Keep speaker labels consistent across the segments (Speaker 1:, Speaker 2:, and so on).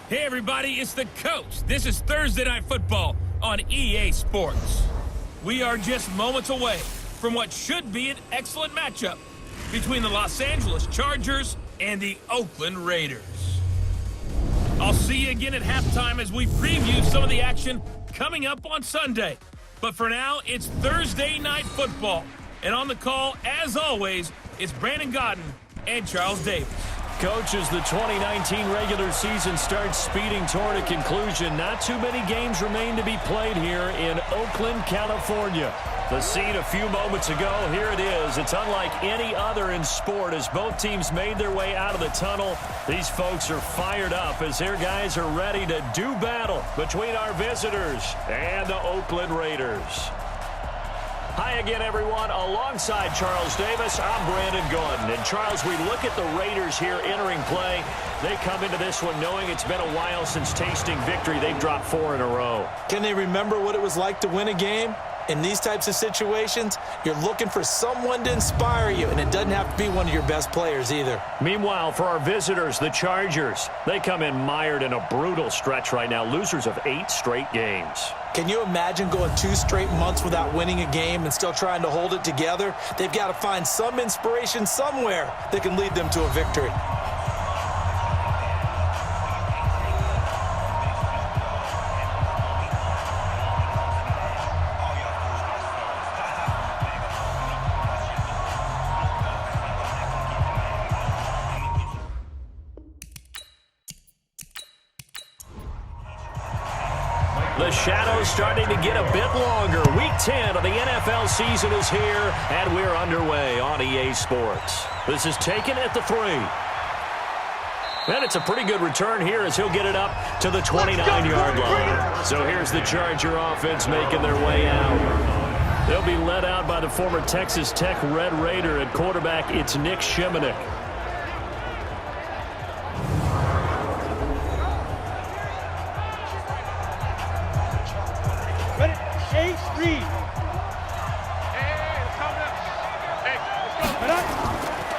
Speaker 1: Hey everybody, it's the coach. This is Thursday Night Football on EA Sports. We are just moments away from what should be an excellent matchup between the Los Angeles Chargers and the Oakland Raiders. I'll see you again at halftime as we preview some of the action coming up on Sunday. But for now, it's Thursday Night Football. And on the call, as always, it's Brandon Godden and Charles Davis.
Speaker 2: Coach, as the 2019 regular season starts speeding toward a conclusion, not too many games remain to be played here in Oakland, California. The scene a few moments ago, here it is. It's unlike any other in sport as both teams made their way out of the tunnel. These folks are fired up as their guys are ready to do battle between our visitors and the Oakland Raiders. Hi again, everyone. Alongside Charles Davis, I'm Brandon Godden. And Charles, we look at the Raiders here entering play. They come into this one knowing it's been a while since tasting victory. They've dropped 4 in a row.
Speaker 3: Can they remember what it was like to win a game? In these types of situations, you're looking for someone to inspire you, and it doesn't have to be one of your best players either.
Speaker 2: Meanwhile, for our visitors, the Chargers, they come in mired in a brutal stretch right now, losers of 8 straight games.
Speaker 3: Can you imagine going 2 straight months without winning a game and still trying to hold it together? They've got to find some inspiration somewhere that can lead them to a victory.
Speaker 2: The shadow's starting to get a bit longer. Week 10 of the NFL season is here, and we're underway on EA Sports. This is taken at the 3. And it's a pretty good return here as he'll get it up to the 29-yard line. So here's the Charger offense making their way out. They'll be led out by the former Texas Tech Red Raider. At quarterback, it's Nick Shimonek.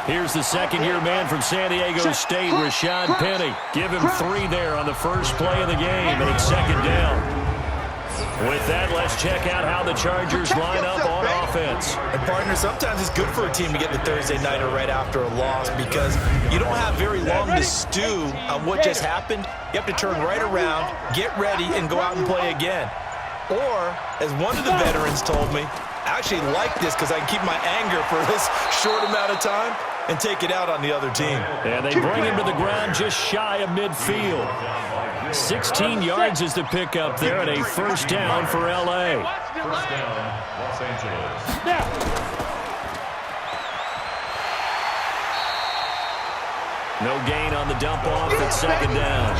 Speaker 2: Here's the second-year man from San Diego State, Rashad Penny. Give him 3 there on the first play of the game, and it's second down. With that, let's check out how the Chargers line up on offense.
Speaker 3: And, partner, sometimes it's good for a team to get the Thursday nighter right after a loss because you don't have very long to stew on what just happened. You have to turn right around, get ready, and go out and play again. Or, as one of the veterans told me, I actually like this because I can keep my anger for this short amount of time and take it out on the other team.
Speaker 2: And they bring him to the ground just shy of midfield. 16 yards is the pickup there, and a first down for L.A.
Speaker 4: First down, Los Angeles.
Speaker 2: No gain on the dump-off at second down.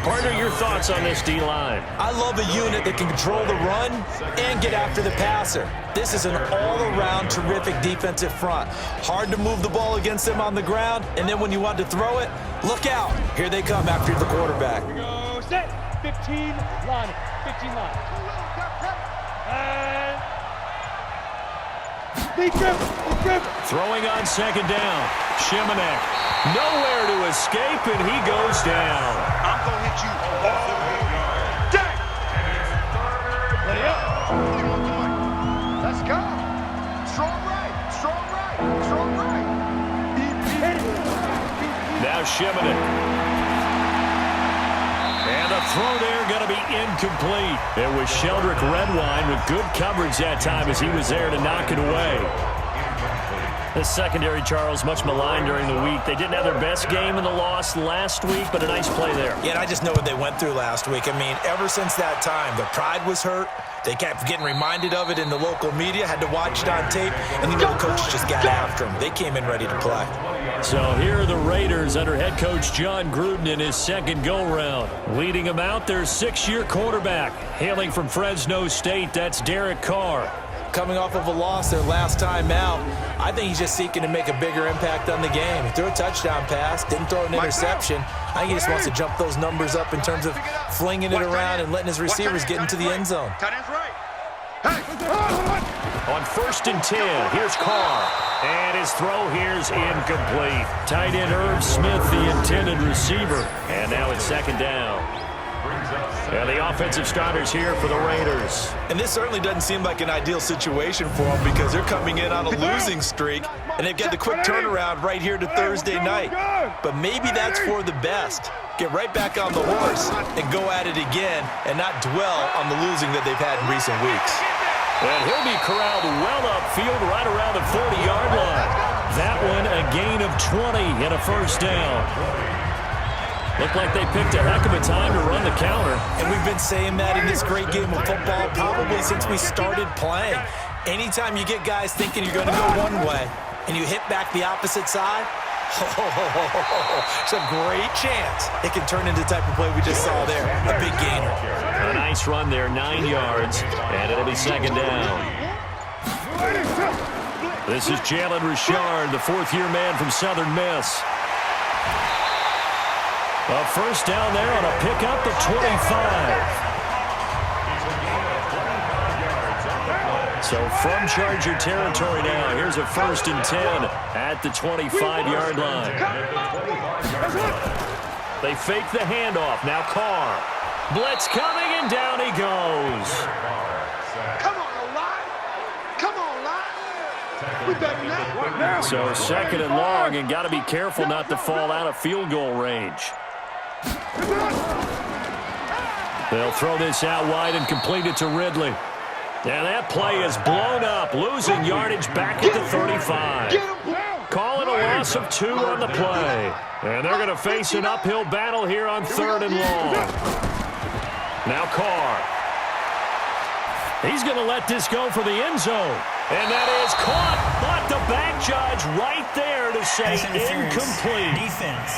Speaker 2: Partner, your thoughts on this D-line?
Speaker 3: I love a unit that can control the run and get after the passer. This is an all-around terrific defensive front. Hard to move the ball against them on the ground, and then when you want to throw it, look out. Here they come after the quarterback.
Speaker 5: Here we go, set, 15 line, 15 line. And big grip.
Speaker 2: Throwing on second down. Shimonek, nowhere to escape, and he goes down.
Speaker 6: I'm going to hit you all day.
Speaker 5: Ready up.
Speaker 6: Let's go. Strong right.
Speaker 2: Now Shimonek. And the throw there going to be incomplete. It was Sheldrick Redwine with good coverage that time as he was there to knock it away. This secondary, Charles, much maligned during the week. They didn't have their best game in the loss last week, but a nice play there.
Speaker 3: Yeah, and I just know what they went through last week. I mean, ever since that time, their pride was hurt. They kept getting reminded of it in the local media, had to watch it on tape, and the coaches just got after them. They came in ready to play.
Speaker 2: So here are the Raiders under head coach John Gruden in his second go-round. Leading them out, their 6-year quarterback. Hailing from Fresno State, that's Derek Carr.
Speaker 3: Coming off of a loss their last time out, I think he's just seeking to make a bigger impact on the game. He threw a touchdown pass, didn't throw an interception. I think he just wants to jump those numbers up in terms of flinging it around and letting his receivers get into the end zone.
Speaker 6: Tight end's right. Hey!
Speaker 2: On 1st and 10, here's Carr. And his throw here's incomplete. Tight end Irv Smith, the intended receiver. And now it's 2nd down. And the offensive starters here for the Raiders.
Speaker 3: And this certainly doesn't seem like an ideal situation for them because they're coming in on a losing streak, and they've got the quick turnaround right here to Thursday night. But maybe that's for the best. Get right back on the horse and go at it again and not dwell on the losing that they've had in recent weeks.
Speaker 2: And he'll be corralled well upfield right around the 40-yard line. That one a gain of 20 and a 1st down. Looked like they picked a heck of a time to run the counter.
Speaker 3: And we've been saying that in this great game of football probably since we started playing. Anytime you get guys thinking you're going to go one way and you hit back the opposite side, it's a great chance it can turn into the type of play we just saw there, a big gainer.
Speaker 2: A nice run there, 9 yards, and it'll be 2nd down. This is Jalen Richard, the 4th-year man from Southern Miss. A 1st down there on a pickup at 25. So from Charger territory now, here's a 1st and 10 at the 25-yard line. They fake the handoff. Now Carr. Blitz coming, and down he goes.
Speaker 6: Come on, line. Come on, line. We better now.
Speaker 2: So 2nd and long, and got to be careful not to fall out of field goal range. They'll throw this out wide and complete it to Ridley. And that play is blown up, losing yardage back at the 35. Calling a loss of 2 on the play. And they're going to face an uphill battle here on 3rd and long. Now Carr. He's going to let this go for the end zone. And that is caught, but the back judge right there to say incomplete.
Speaker 7: Defense.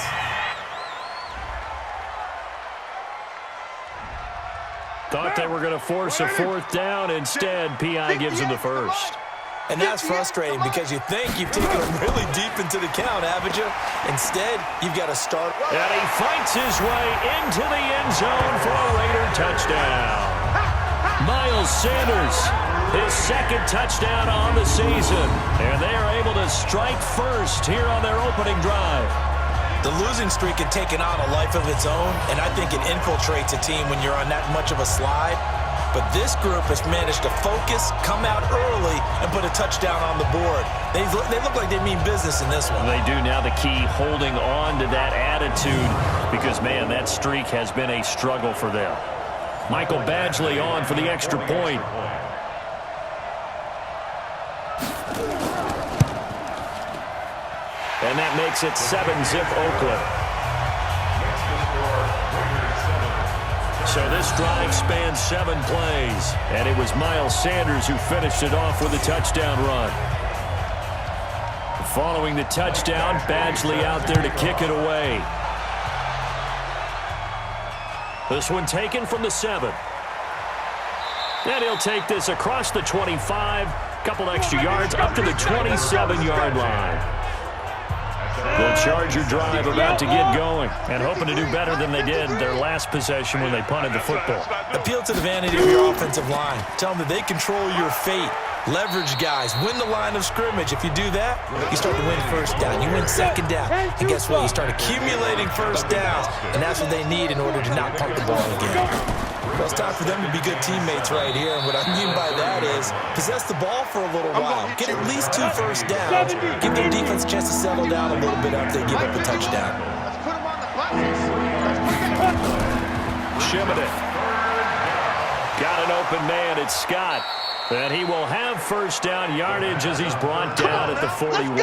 Speaker 2: Thought they were going to force a 4th down. Instead, P.I. gives him the 1st.
Speaker 3: And that's frustrating because you think you've taken them really deep into the count, haven't you? Instead, you've got to start.
Speaker 2: And he fights his way into the end zone for a Raider touchdown. Miles Sanders, his 2nd touchdown on the season. And they are able to strike first here on their opening drive.
Speaker 3: The losing streak had taken on a life of its own, and I think it infiltrates a team when you're on that much of a slide. But this group has managed to focus, come out early, and put a touchdown on the board. They look like they mean business in this one.
Speaker 2: They do. Now the key, holding on to that attitude, because, man, that streak has been a struggle for them. Michael Badgley on for the extra point. And that makes it 7-zip Oakland. So this drive spans 7 plays, and it was Miles Sanders who finished it off with a touchdown run. Following the touchdown, Badgley out there to kick it away. This one taken from the 7. And he'll take this across the 25, couple extra yards up to the 27-yard line. The Charger drive about to get going and hoping to do better than they did their last possession when they punted the football.
Speaker 3: Appeal to the vanity of your offensive line. Tell them that they control your fate. Leverage guys. Win the line of scrimmage. If you do that, you start to win 1st down. You win 2nd down. And guess what? You start accumulating 1st downs. And that's what they need in order to not punt the ball again. Well, it's time for them to be good teammates right here. And what I mean by that is possess the ball for a little while. Get at least 2 1st downs. Give their defense a chance to settle down a little bit after they give up a touchdown.
Speaker 6: Let's put them on the buses.
Speaker 2: Shimmick. Got an open man. It's Scott. And he will have 1st down yardage as he's brought down at the 41.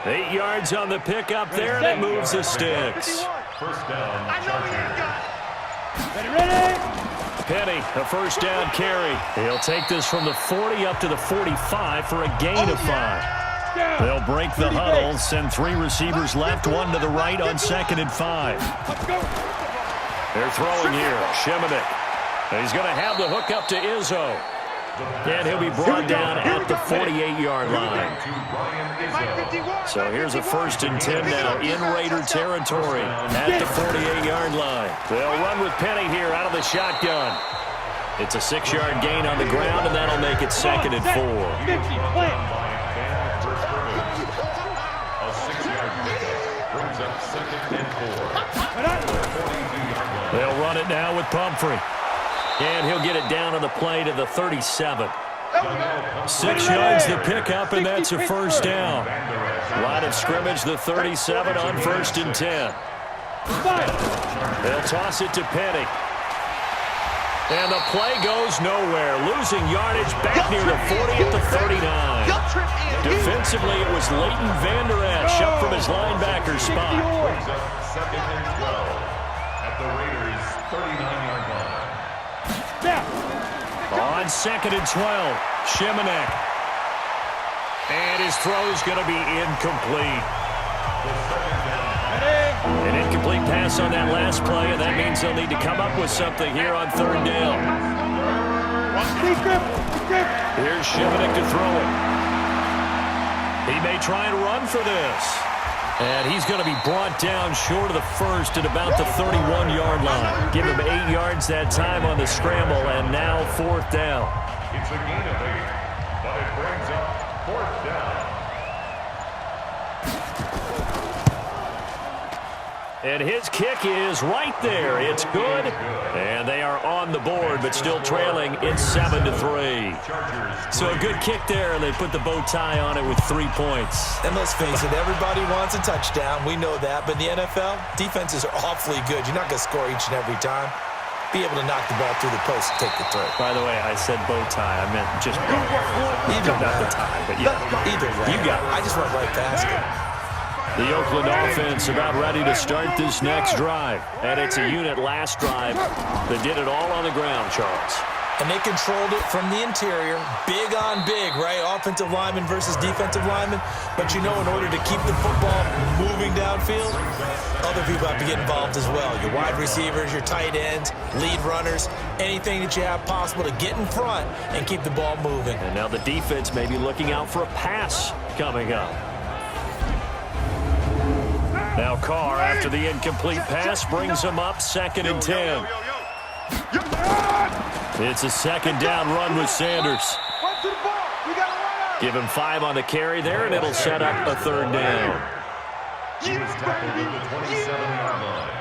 Speaker 2: 8 yards on the pickup there, and it moves the sticks.
Speaker 4: 1st down.
Speaker 6: I know we ain't got it.
Speaker 5: Ready?
Speaker 2: Penny, a 1st down carry. He'll take this from the 40 up to the 45 for a gain of 5. They'll break the huddle, send 3 receivers left, 1 to the right on 2nd and 5. They're throwing here. Shimmick. He's going to have the hook up to Izzo. And he'll be brought down at the 48-yard line. So here's a 1st and 10 now in Raider territory at the 48-yard line. They'll run with Penny here out of the shotgun. It's a 6-yard gain on the ground, and that'll make it 2nd and 4.
Speaker 5: 50, plant.
Speaker 4: A 6-yard pickup brings up 2nd and 4.
Speaker 2: They'll run it now with Pumphrey. And he'll get it down on the play to the 37. 6 yards the pickup, and that's a first down. Line of scrimmage, the 37 on 1st and 10. They'll toss it to Penny. And the play goes nowhere. Losing yardage back near the 40 at the 39. Defensively, it was Leighton Vander Esch up from his linebacker spot.
Speaker 4: Brings up 2nd and 12 at the Raiders' 39-yard line.
Speaker 2: On 2nd and 12, Shimanek. And his throw's going to be incomplete. An incomplete pass on that last play, and that means they'll need to come up with something here on 3rd down. Here's Shimanek to throw it. He may try and run for this. And he's going to be brought down short of the first at about the 31-yard line. Give him 8 yards that time on the scramble, and now 4th down.
Speaker 4: It's a gain of 8, but it brings up 4th down.
Speaker 2: And his kick is right there. It's good. And they are on the board, but still trailing. It's 7-3. So a good kick there, and they put the bow tie on it with 3 points.
Speaker 3: And let's face it, everybody wants a touchdown. We know that. But in the NFL, defenses are awfully good. You're not going to score each and every time. Be able to knock the ball through the post and take the throw.
Speaker 2: By the way, I said bow tie. I meant just bow. Not the tie, but yeah.
Speaker 3: Either way.
Speaker 2: You got it.
Speaker 3: I just went right past it.
Speaker 2: The Oakland offense about ready to start this next drive. And it's a unit last drive that did it all on the ground, Charles.
Speaker 3: And they controlled it from the interior. Big on big, right? Offensive lineman versus defensive lineman. But you know, in order to keep the football moving downfield, other people have to get involved as well. Your wide receivers, your tight ends, lead runners, anything that you have possible to get in front and keep the ball moving.
Speaker 2: And now the defense may be looking out for a pass coming up. Now Carr, after the incomplete pass, brings him up 2nd and 10. It's a 2nd down run with Sanders. Give him 5 on the carry there, and it'll set up a 3rd down.
Speaker 4: He was tackled at the 27-yard line.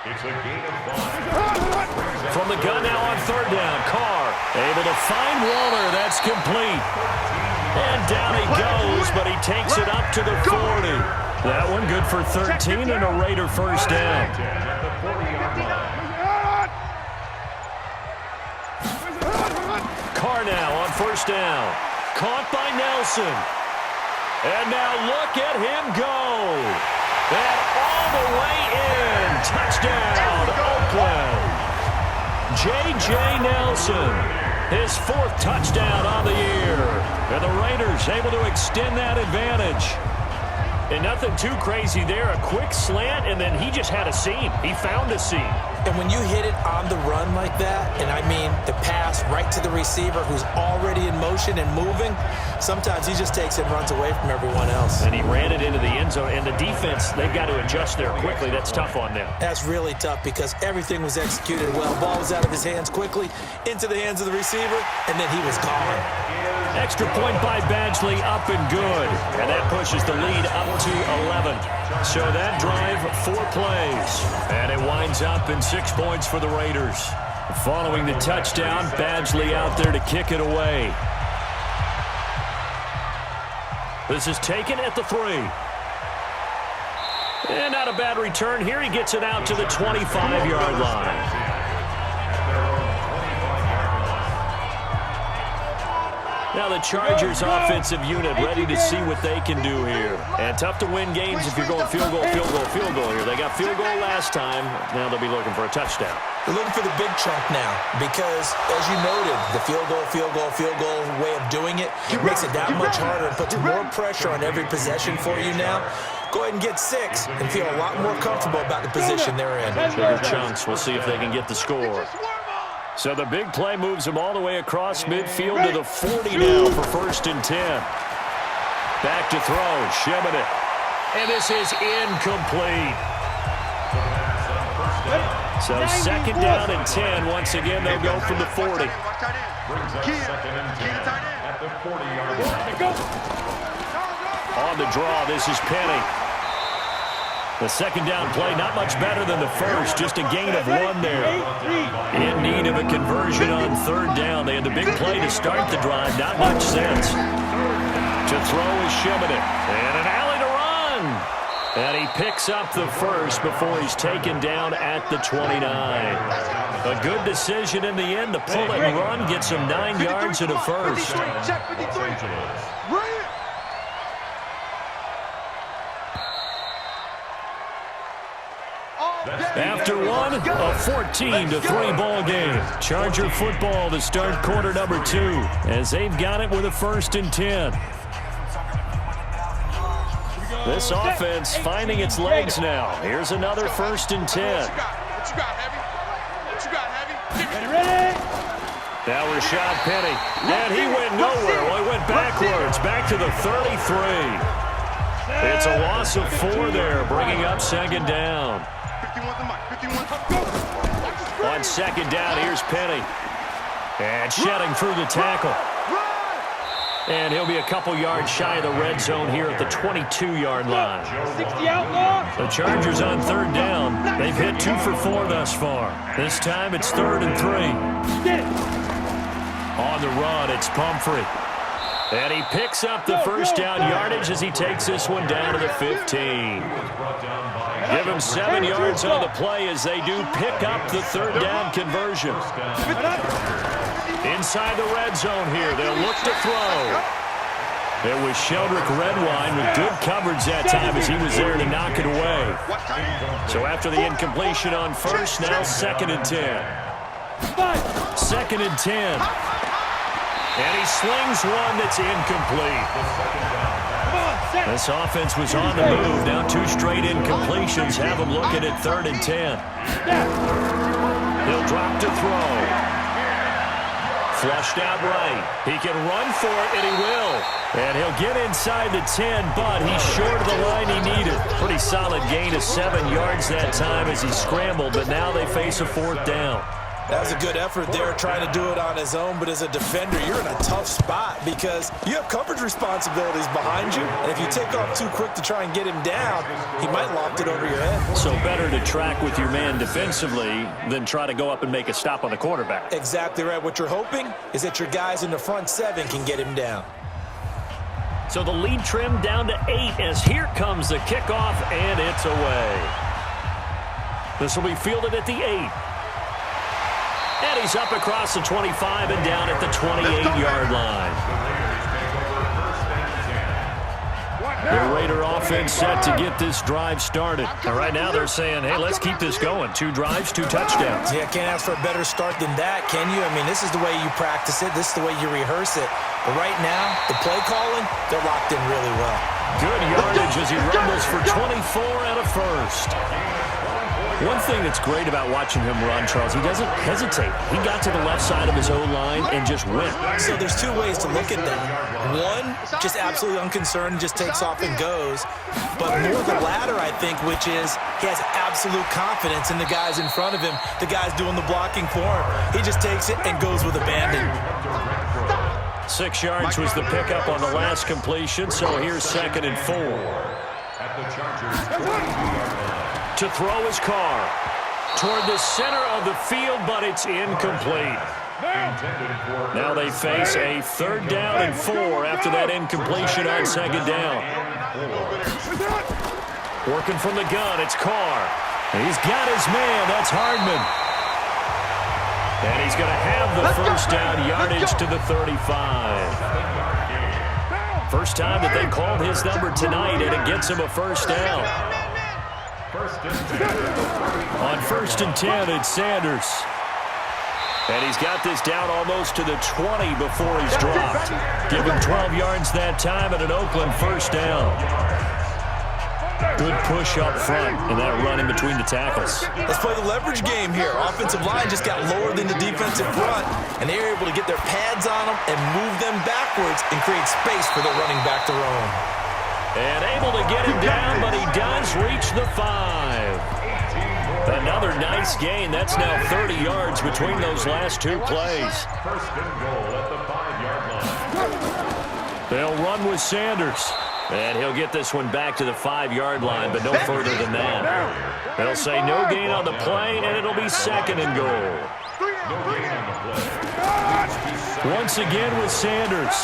Speaker 4: It's a gain of 5.
Speaker 2: From the gun now on 3rd down, Carr able to find Waller. That's complete. And down he goes, but he takes it up to the 40. That one good for 13 and a Raider first down.
Speaker 4: At the 40-yard line.
Speaker 2: Carr now on 1st down. Caught by Nelson. And now look at him go. And all the way in. Touchdown, Oakland. J.J. Nelson. His 4th touchdown on the year. And the Raiders able to extend that advantage. And nothing too crazy there. A quick slant, and then he just had a seam. He found a seam.
Speaker 3: And when you hit it on the run like that, and I mean the pass right to the receiver who's already in motion and moving, sometimes he just takes it and runs away from everyone else.
Speaker 2: And he ran it into the end zone. And the defense, they've got to adjust there quickly. That's tough on them.
Speaker 3: That's really tough because everything was executed well. Ball was out of his hands quickly, into the hands of the receiver, and then he was gone.
Speaker 2: Extra point by Badgley, up and good. And that pushes the lead up to 11. So that drive, 4 plays. And it winds up in 6 points for the Raiders. Following the touchdown, Badgley out there to kick it away. This is taken at the 3. And not a bad return here. He gets it out to the 25-yard line. Now the Chargers offensive unit ready to see what they can do here. And tough to win games if you're going field goal here. They got field goal last time. Now they'll be looking for a touchdown.
Speaker 3: They're looking for the big chunk now because, as you noted, the field goal way of doing it makes it that much harder and puts more pressure on every possession for you now. Go ahead and get 6 and feel a lot more comfortable about the position they're in.
Speaker 2: Bigger chunks. We'll see if they can get the score. So the big play moves him all the way across midfield to the 40 now for 1st and 10. Back to throw, Shimanek. And this is incomplete. So second down and 10. Once again, they'll go from the 40.
Speaker 4: Brings up second and 10 at the 40-yard line.
Speaker 2: On the draw, this is Penny. The second down play, not much better than the first, just a gain of 1 there. In need of a conversion on third down. They had the big play to start the drive, not much sense. To throw is Shimmick, and an alley to run. And he picks up the first before he's taken down at the 29. A good decision in the end. The pull and run gets him 9 yards and a first.
Speaker 6: Check 53. Bring it.
Speaker 2: After one, a 14-3 ball game. Charger football to start quarter number 2 as they've got it with a 1st and 10. This offense finding its legs now. Here's another 1st and 10.
Speaker 6: What you got, Heavy? What you got, Heavy?
Speaker 5: Ready?
Speaker 2: Now Rashad Penny. And he went nowhere. Well, he went backwards, back to the 33. It's a loss of 4 there, bringing up second down.
Speaker 6: 51 the mic. 51.
Speaker 2: On second down, here's Penny. And shedding through the tackle. And he'll be a couple yards shy of the red zone here at the 22-yard line.
Speaker 5: 60 outlaw.
Speaker 2: The Chargers on third down. They've hit 2 for 4 thus far. This time it's 3rd and 3.
Speaker 5: Get it.
Speaker 2: On the run, it's Pumphrey. And he picks up the first down yardage as he takes this one down to the 15. Give him 7 yards on the play as they do pick up the third down conversion. Inside the red zone here, they'll look to throw. It was Sheldrick Redwine with good coverage that time as he was there to knock it away. So after the incompletion on first, now 2nd and 10. 2nd and 10. And he slings one that's incomplete. This offense was on the move. Now 2 straight incompletions have him looking at 3rd and 10. He'll drop to throw. Flushed out right. He can run for it, and he will. And he'll get inside the 10, but he's short of the line he needed. Pretty solid gain of 7 yards that time as he scrambled, but now they face a 4th down.
Speaker 3: That was a good effort there, trying to do it on his own, but as a defender, you're in a tough spot because you have coverage responsibilities behind you, and if you take off too quick to try and get him down, he might loft it over your head.
Speaker 2: So better to track with your man defensively than try to go up and make a stop on the quarterback.
Speaker 3: Exactly right. What you're hoping is that your guys in the front 7 can get him down.
Speaker 2: So the lead trimmed down to 8 as here comes the kickoff, and it's away. This will be fielded at the 8. And he's up across the 25 and down at the 28-yard line. The Raider offense set to get this drive started. And right now they're saying, hey, let's keep this going. 2 drives, 2 touchdowns.
Speaker 3: Yeah, can't ask for a better start than that, can you? I mean, this is the way you practice it. This is the way you rehearse it. But right now, the play calling, they're locked in really well.
Speaker 2: Good yardage as he rumbles for 24 and a first. One thing that's great about watching him run, Charles, he doesn't hesitate. He got to the left side of his O-line and just went.
Speaker 3: So there's 2 ways to look at that. One, just absolutely unconcerned, just takes off and goes. But more the latter, I think, which is he has absolute confidence in the guys in front of him, the guys doing the blocking for him. He just takes it and goes with abandon.
Speaker 2: 6 yards was the pickup on the last completion, so here's 2nd and 4.
Speaker 4: At the Chargers'
Speaker 2: to throw his car toward the center of the field, but it's incomplete. Now they face a 3rd down and 4 after that incompletion on 2nd down. Working from the gun, it's Carr. He's got his man, that's Hardman. And he's going to have the first down yardage to the 35. First time that they called his number tonight, and it gets him a first down. On 1st and 10, it's Sanders. And he's got this down almost to the 20 before he's dropped. Give him 12 yards that time and an Oakland first down. Good push up front and that run in between the tackles.
Speaker 3: Let's play the leverage game here. Offensive line just got lower than the defensive front, and they were able to get their pads on them and move them backwards and create space for the running back to roam.
Speaker 2: And able to get him down, but he does reach the 5. Another nice gain. That's now 30 yards between those last two plays.
Speaker 4: First and goal at the 5-yard line.
Speaker 2: They'll run with Sanders. And he'll get this one back to the 5-yard line, but no further than that. They'll say no gain on the play, and it'll be second and goal.
Speaker 4: No gain on the play.
Speaker 2: Once again with Sanders.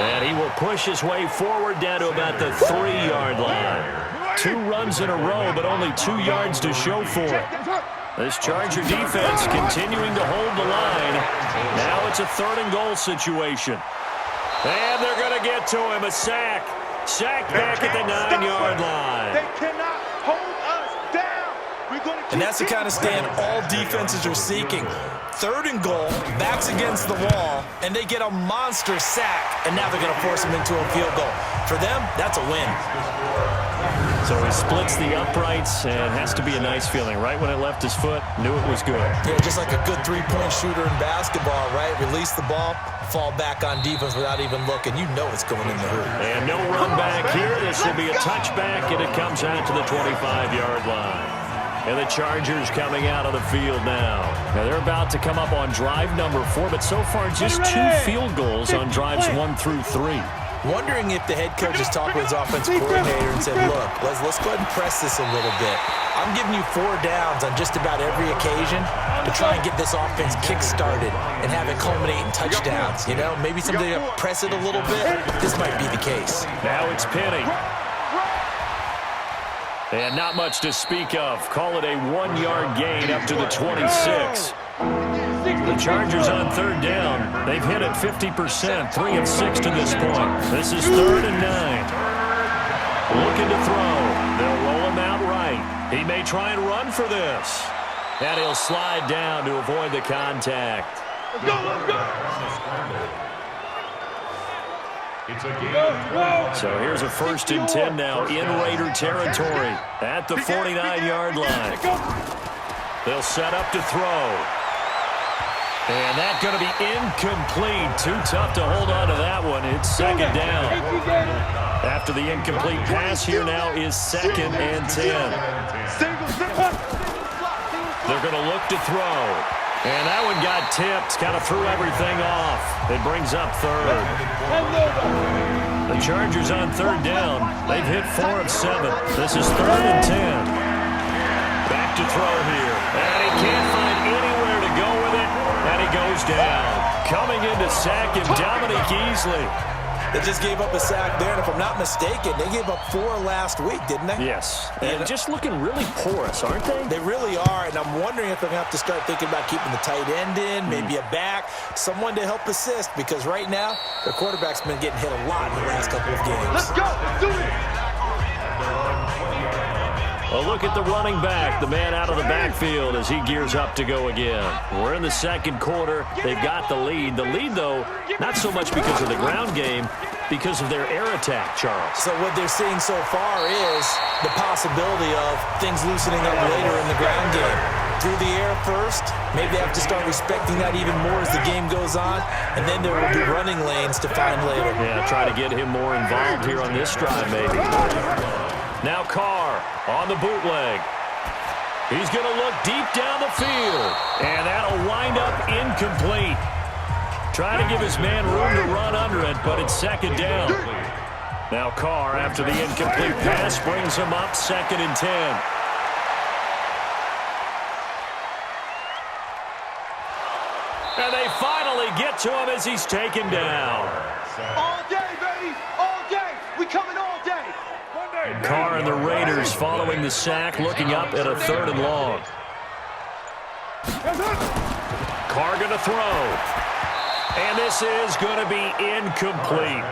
Speaker 2: And he will push his way forward down to about the 3-yard line. 2 runs in a row, but only 2 yards to show for it. This Charger defense continuing to hold the line. Now it's a 3rd and goal situation. And they're going to get to him. A sack. Sack back at the 9-yard line.
Speaker 6: They cannot hold us down. We're going to
Speaker 3: And that's the kind of stand all defenses are seeking. 3rd and goal, backs against the wall, and they get a monster sack. And now they're going to force him into a field goal. For them, that's a win.
Speaker 2: So he splits the uprights, and has to be a nice feeling. Right when it left his foot, knew it was good.
Speaker 3: Yeah, just like a good 3-point shooter in basketball, right? Release the ball, fall back on defense without even looking. You know it's going in the hoop.
Speaker 2: And no run back here. This will be a touchback, and it comes out to the 25-yard line. And the Chargers coming out of the field now. Now they're about to come up on drive number 4, but so far just 2 field goals on drives 1 through 3.
Speaker 3: Wondering if the head coach has talked with his offensive coordinator and said, look, let's go ahead and press this a little bit. I'm giving you 4 downs on just about every occasion to try and get this offense kick-started and have it culminate in touchdowns. You know, maybe somebody to press it a little bit. This might be the case.
Speaker 2: Now it's Penny. And not much to speak of. Call it a 1-yard gain up to the 26. The Chargers on 3rd down. They've hit it 50%, 3 of 6 to this point. This is 3rd and 9. Looking to throw. They'll roll him out right. He may try and run for this. And he'll slide down to avoid the contact.
Speaker 6: Let's go.
Speaker 4: It's a game.
Speaker 2: So here's a 1st and 10 now in Raider territory at the 49-yard line. They'll set up to throw. And that's going to be incomplete. Too tough to hold on to that one. It's 2nd down. After the incomplete pass, here now is 2nd and 10. They're going to look to throw. And that one got tipped. Kind of threw everything off. It brings up 3rd. The Chargers on 3rd down. They've hit 4 of 7. This is 3rd and 10. Back to throw here. And he can't find anywhere to go with it. And he goes down. Coming in to sack him, Dominique Easley.
Speaker 3: They just gave up a sack there, and if I'm not mistaken, they gave up 4 last week, didn't they?
Speaker 2: Yes. And just looking really porous, aren't they?
Speaker 3: They really are, and I'm wondering if they're going to have to start thinking about keeping the tight end in, maybe a back, someone to help assist, because right now, their quarterback's been getting hit a lot in the last couple of games.
Speaker 6: Let's go. Do it.
Speaker 2: A look at the running back, the man out of the backfield as he gears up to go again. We're in the 2nd quarter. They've got the lead. The lead, though, not so much because of the ground game, because of their air attack, Charles.
Speaker 3: So what they're seeing so far is the possibility of things loosening up later in the ground game. Through the air first, maybe they have to start respecting that even more as the game goes on, and then there will be running lanes to find later.
Speaker 2: Yeah, try to get him more involved here on this drive, maybe. Now Carr on the bootleg. He's going to look deep down the field. And that'll wind up incomplete. Trying to give his man room to run under it, but it's 2nd down. Now Carr, after the incomplete pass, brings him up 2nd and 10. And they finally get to him as he's taken down.
Speaker 6: All day, baby. All day. We coming all day.
Speaker 2: Carr and the Raiders following the sack, looking up at a 3rd and long. Carr going to throw. And this is going to be incomplete.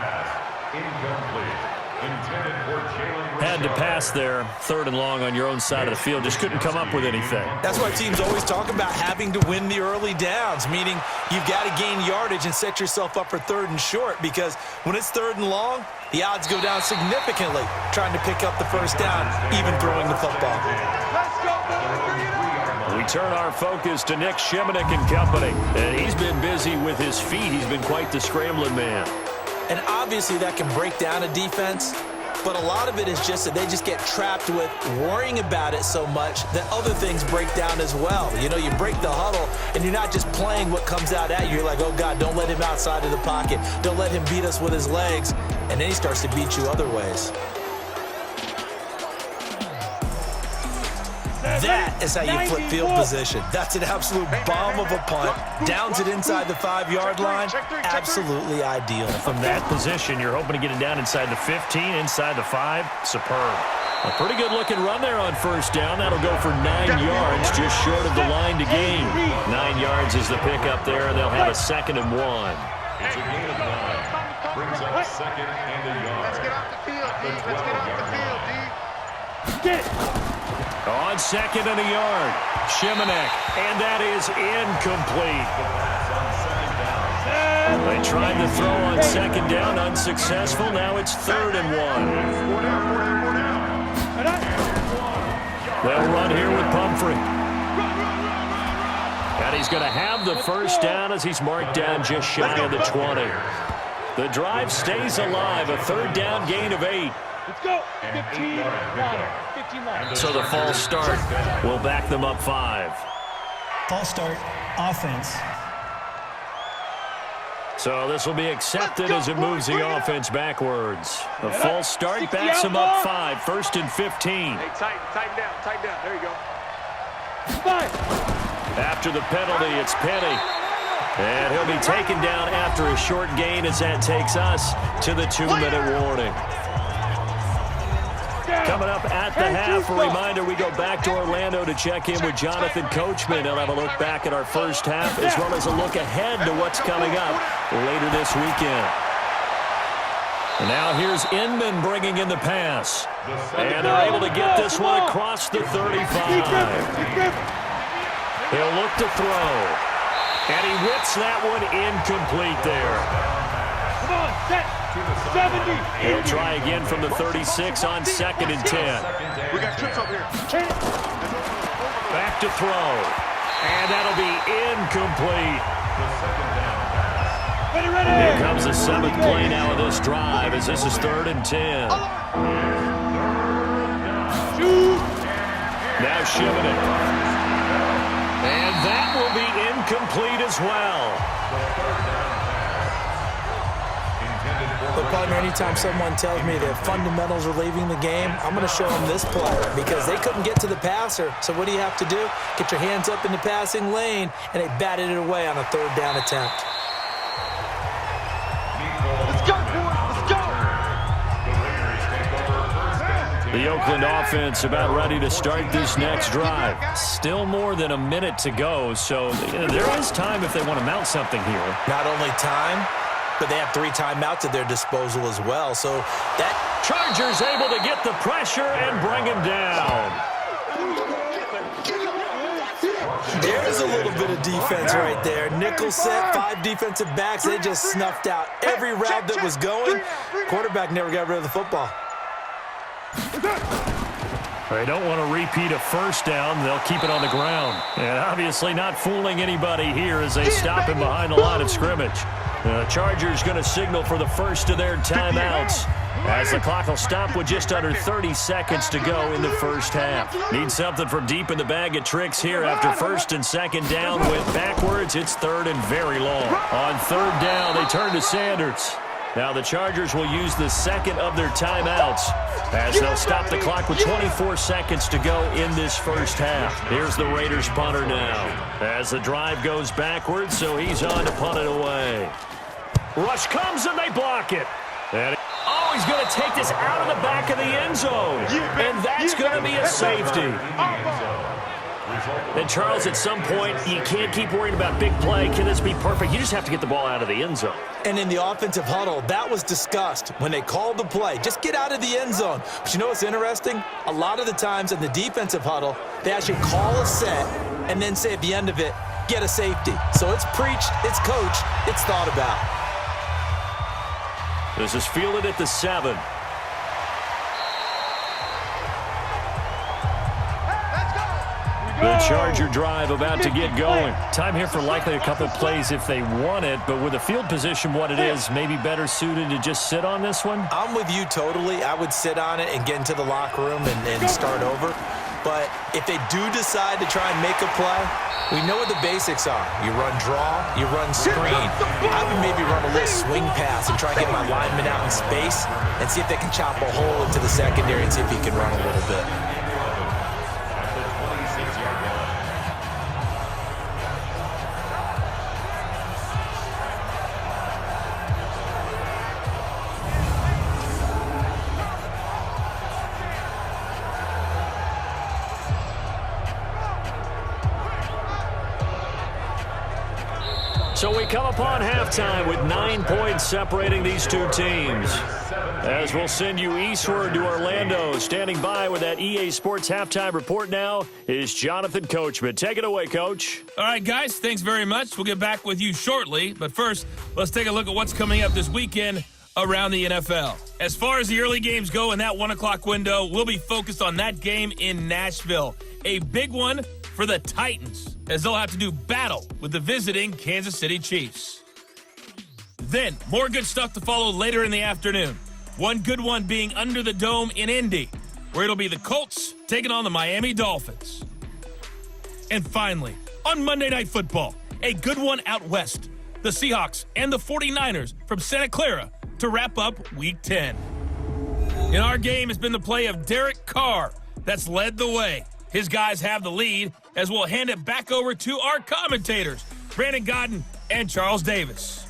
Speaker 2: Had to pass there, 3rd and long on your own side of the field. Just couldn't come up with anything.
Speaker 3: That's why teams always talk about having to win the early downs, meaning you've got to gain yardage and set yourself up for 3rd and short, because when it's 3rd and long, the odds go down significantly trying to pick up the 1st down, even throwing the football.
Speaker 6: Let's go, boys.
Speaker 2: We turn our focus to Nick Shimonek and company. And he's been busy with his feet. He's been quite the scrambling man.
Speaker 3: And obviously that can break down a defense. but a lot of it is just that they just get trapped with worrying about it so much that other things break down as well. You know, you break the huddle, and you're not just playing what comes out at you. You're like, oh, God, don't let him outside of the pocket. Don't let him beat us with his legs. And then he starts to beat you other ways. That is how you flip field position. That's an absolute bomb of a punt. Downs it inside the 5-yard line. Absolutely ideal.
Speaker 2: From that position, you're hoping to get it down inside the 15, inside the 5. Superb. A pretty good-looking run there on first down. That'll go for 9 yards, just short of the line to gain. 9 yards is the pickup there, and they'll have a 2nd and 1.
Speaker 4: It's a gain of 9. Brings up 2nd and a yard.
Speaker 6: Let's get off the field, D. Let's get off the field, D.
Speaker 5: Get.
Speaker 2: On 2nd and a yard, Shimanek, and that is incomplete. They tried to throw on 2nd down, unsuccessful. Now it's 3rd and 1. They'll run here with Pumphrey. And he's going to have the first down as he's marked down just shy of the 20. The drive stays alive, a 3rd down gain of 8.
Speaker 5: Let's go. 15 line. 15 line.
Speaker 2: So the false start will back them up 5.
Speaker 7: False start, offense.
Speaker 2: So this will be accepted as it moves the offense backwards. The false start backs them up 5, 1st and 15.
Speaker 6: Hey, tighten down. There you go.
Speaker 5: 5.
Speaker 2: After the penalty, it's Penny. And he'll be taken down after a short gain as that takes us to the 2-minute warning. Coming up at the half, a reminder, we go back to Orlando to check in with Jonathan Coachman. He'll have a look back at our first half as well as a look ahead to what's coming up later this weekend. And now here's Inman bringing in the pass. And they're able to get this one across the 35. He'll look to throw. And he whips that one incomplete there.
Speaker 5: Come on, set. 70.
Speaker 2: He'll try again from the 36 on 2nd and 10.
Speaker 6: We got trips over here.
Speaker 2: Back to throw. And that'll be incomplete.
Speaker 5: Ready.
Speaker 2: Here comes the 7th play now of this drive as this is 3rd and 10. Now Shimanek. And that will be incomplete as well.
Speaker 3: But, partner, anytime someone tells me their fundamentals are leaving the game, I'm going to show them this play because they couldn't get to the passer. So what do you have to do? Get your hands up in the passing lane, and they batted it away on a 3rd down attempt.
Speaker 6: Let's go, boys. Let's go.
Speaker 2: The Oakland offense about ready to start this next drive. Still more than a minute to go, so there is time if they want to mount something here.
Speaker 3: Not only time, but they have 3 timeouts at their disposal as well. So that
Speaker 2: Chargers able to get the pressure and bring him down.
Speaker 3: there's a little bit of defense right there. Nickel set, 5 defensive backs. They just snuffed out every route that was going. Quarterback never got rid of the football.
Speaker 2: They don't want to repeat a first down. They'll keep it on the ground. And obviously not fooling anybody here as they stop him behind the line of scrimmage. The Chargers going to signal for the first of their timeouts as the clock will stop with just under 30 seconds to go in the first half. Need something from deep in the bag of tricks here after 1st and 2nd down. Went backwards. It's 3rd and very long. On 3rd down, they turn to Sanders. Now the Chargers will use the 2nd of their timeouts as they'll stop the clock with 24 seconds to go in this first half. Here's the Raiders punter now as the drive goes backwards, so he's on to punt it away. Rush comes and they block it. And he's going to take this out of the back of the end zone. And that's going to be a safety. And Charles, at some point, you can't keep worrying about big play. Can this be perfect? You just have to get the ball out of the end zone.
Speaker 3: And in the offensive huddle, that was discussed when they called the play. Just get out of the end zone. But you know what's interesting? A lot of the times in the defensive huddle, they actually call a set and then say at the end of it, get a safety. So it's preached, it's coached, it's thought about.
Speaker 2: This is fielded at the 7. The Charger drive about to get going. Time here for likely a couple plays if they want it, but with the field position what it is, maybe better suited to just sit on this one?
Speaker 3: I'm with you totally. I would sit on it and get into the locker room and start over. But if they do decide to try and make a play, we know what the basics are. You run draw, you run screen. I would maybe run a little swing pass and try and get my lineman out in space and see if they can chop a hole into the secondary and see if he can run a little bit.
Speaker 2: So we come upon halftime with 9 points separating these two teams. As we'll send you eastward to Orlando. Standing by with that EA Sports halftime report now is Jonathan Coachman. Take it away, Coach.
Speaker 1: All right, guys, thanks very much. We'll get back with you shortly. But first, let's take a look at what's coming up this weekend around the NFL. As far as the early games go in that 1 o'clock window, we'll be focused on that game in Nashville. A big one for the Titans, as they'll have to do battle with the visiting Kansas City Chiefs. Then, more good stuff to follow later in the afternoon. One good one being under the dome in Indy, where it'll be the Colts taking on the Miami Dolphins. And finally, on Monday Night Football, a good one out west. The Seahawks and the 49ers from Santa Clara to wrap up Week 10. In our game has been the play of Derek Carr that's led the way. His guys have the lead, as we'll hand it back over to our commentators, Brandon Godden and Charles Davis.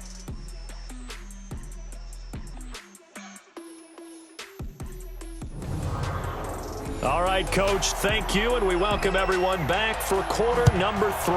Speaker 2: All right, Coach, thank you, and we welcome everyone back for quarter number 3.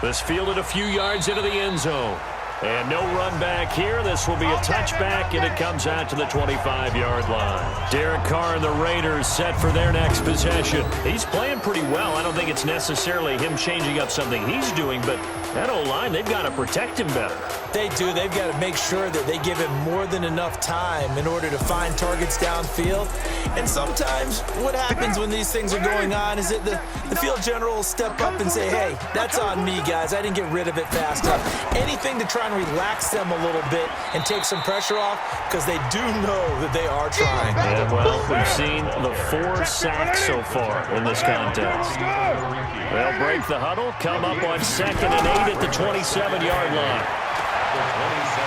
Speaker 2: This fielded a few yards into the end zone. And no run back here. This will be a touchback, and it comes out to the 25-yard line. Derek Carr and the Raiders set for their next possession. He's playing pretty well. I don't think it's necessarily him changing up something he's doing, but that O-line, they've got to protect him better.
Speaker 3: They do. They've got to make sure that they give him more than enough time in order to find targets downfield. And sometimes what happens when these things are going on is that the field general will step up and say, hey, that's on me, guys. I didn't get rid of it fast enough. Anything to try and relax them a little bit and take some pressure off, because they do know that they are trying.
Speaker 2: And, well, we've seen the 4 sacks so far in this contest. They'll break the huddle, come up on 2nd and 8 at the 27-yard line.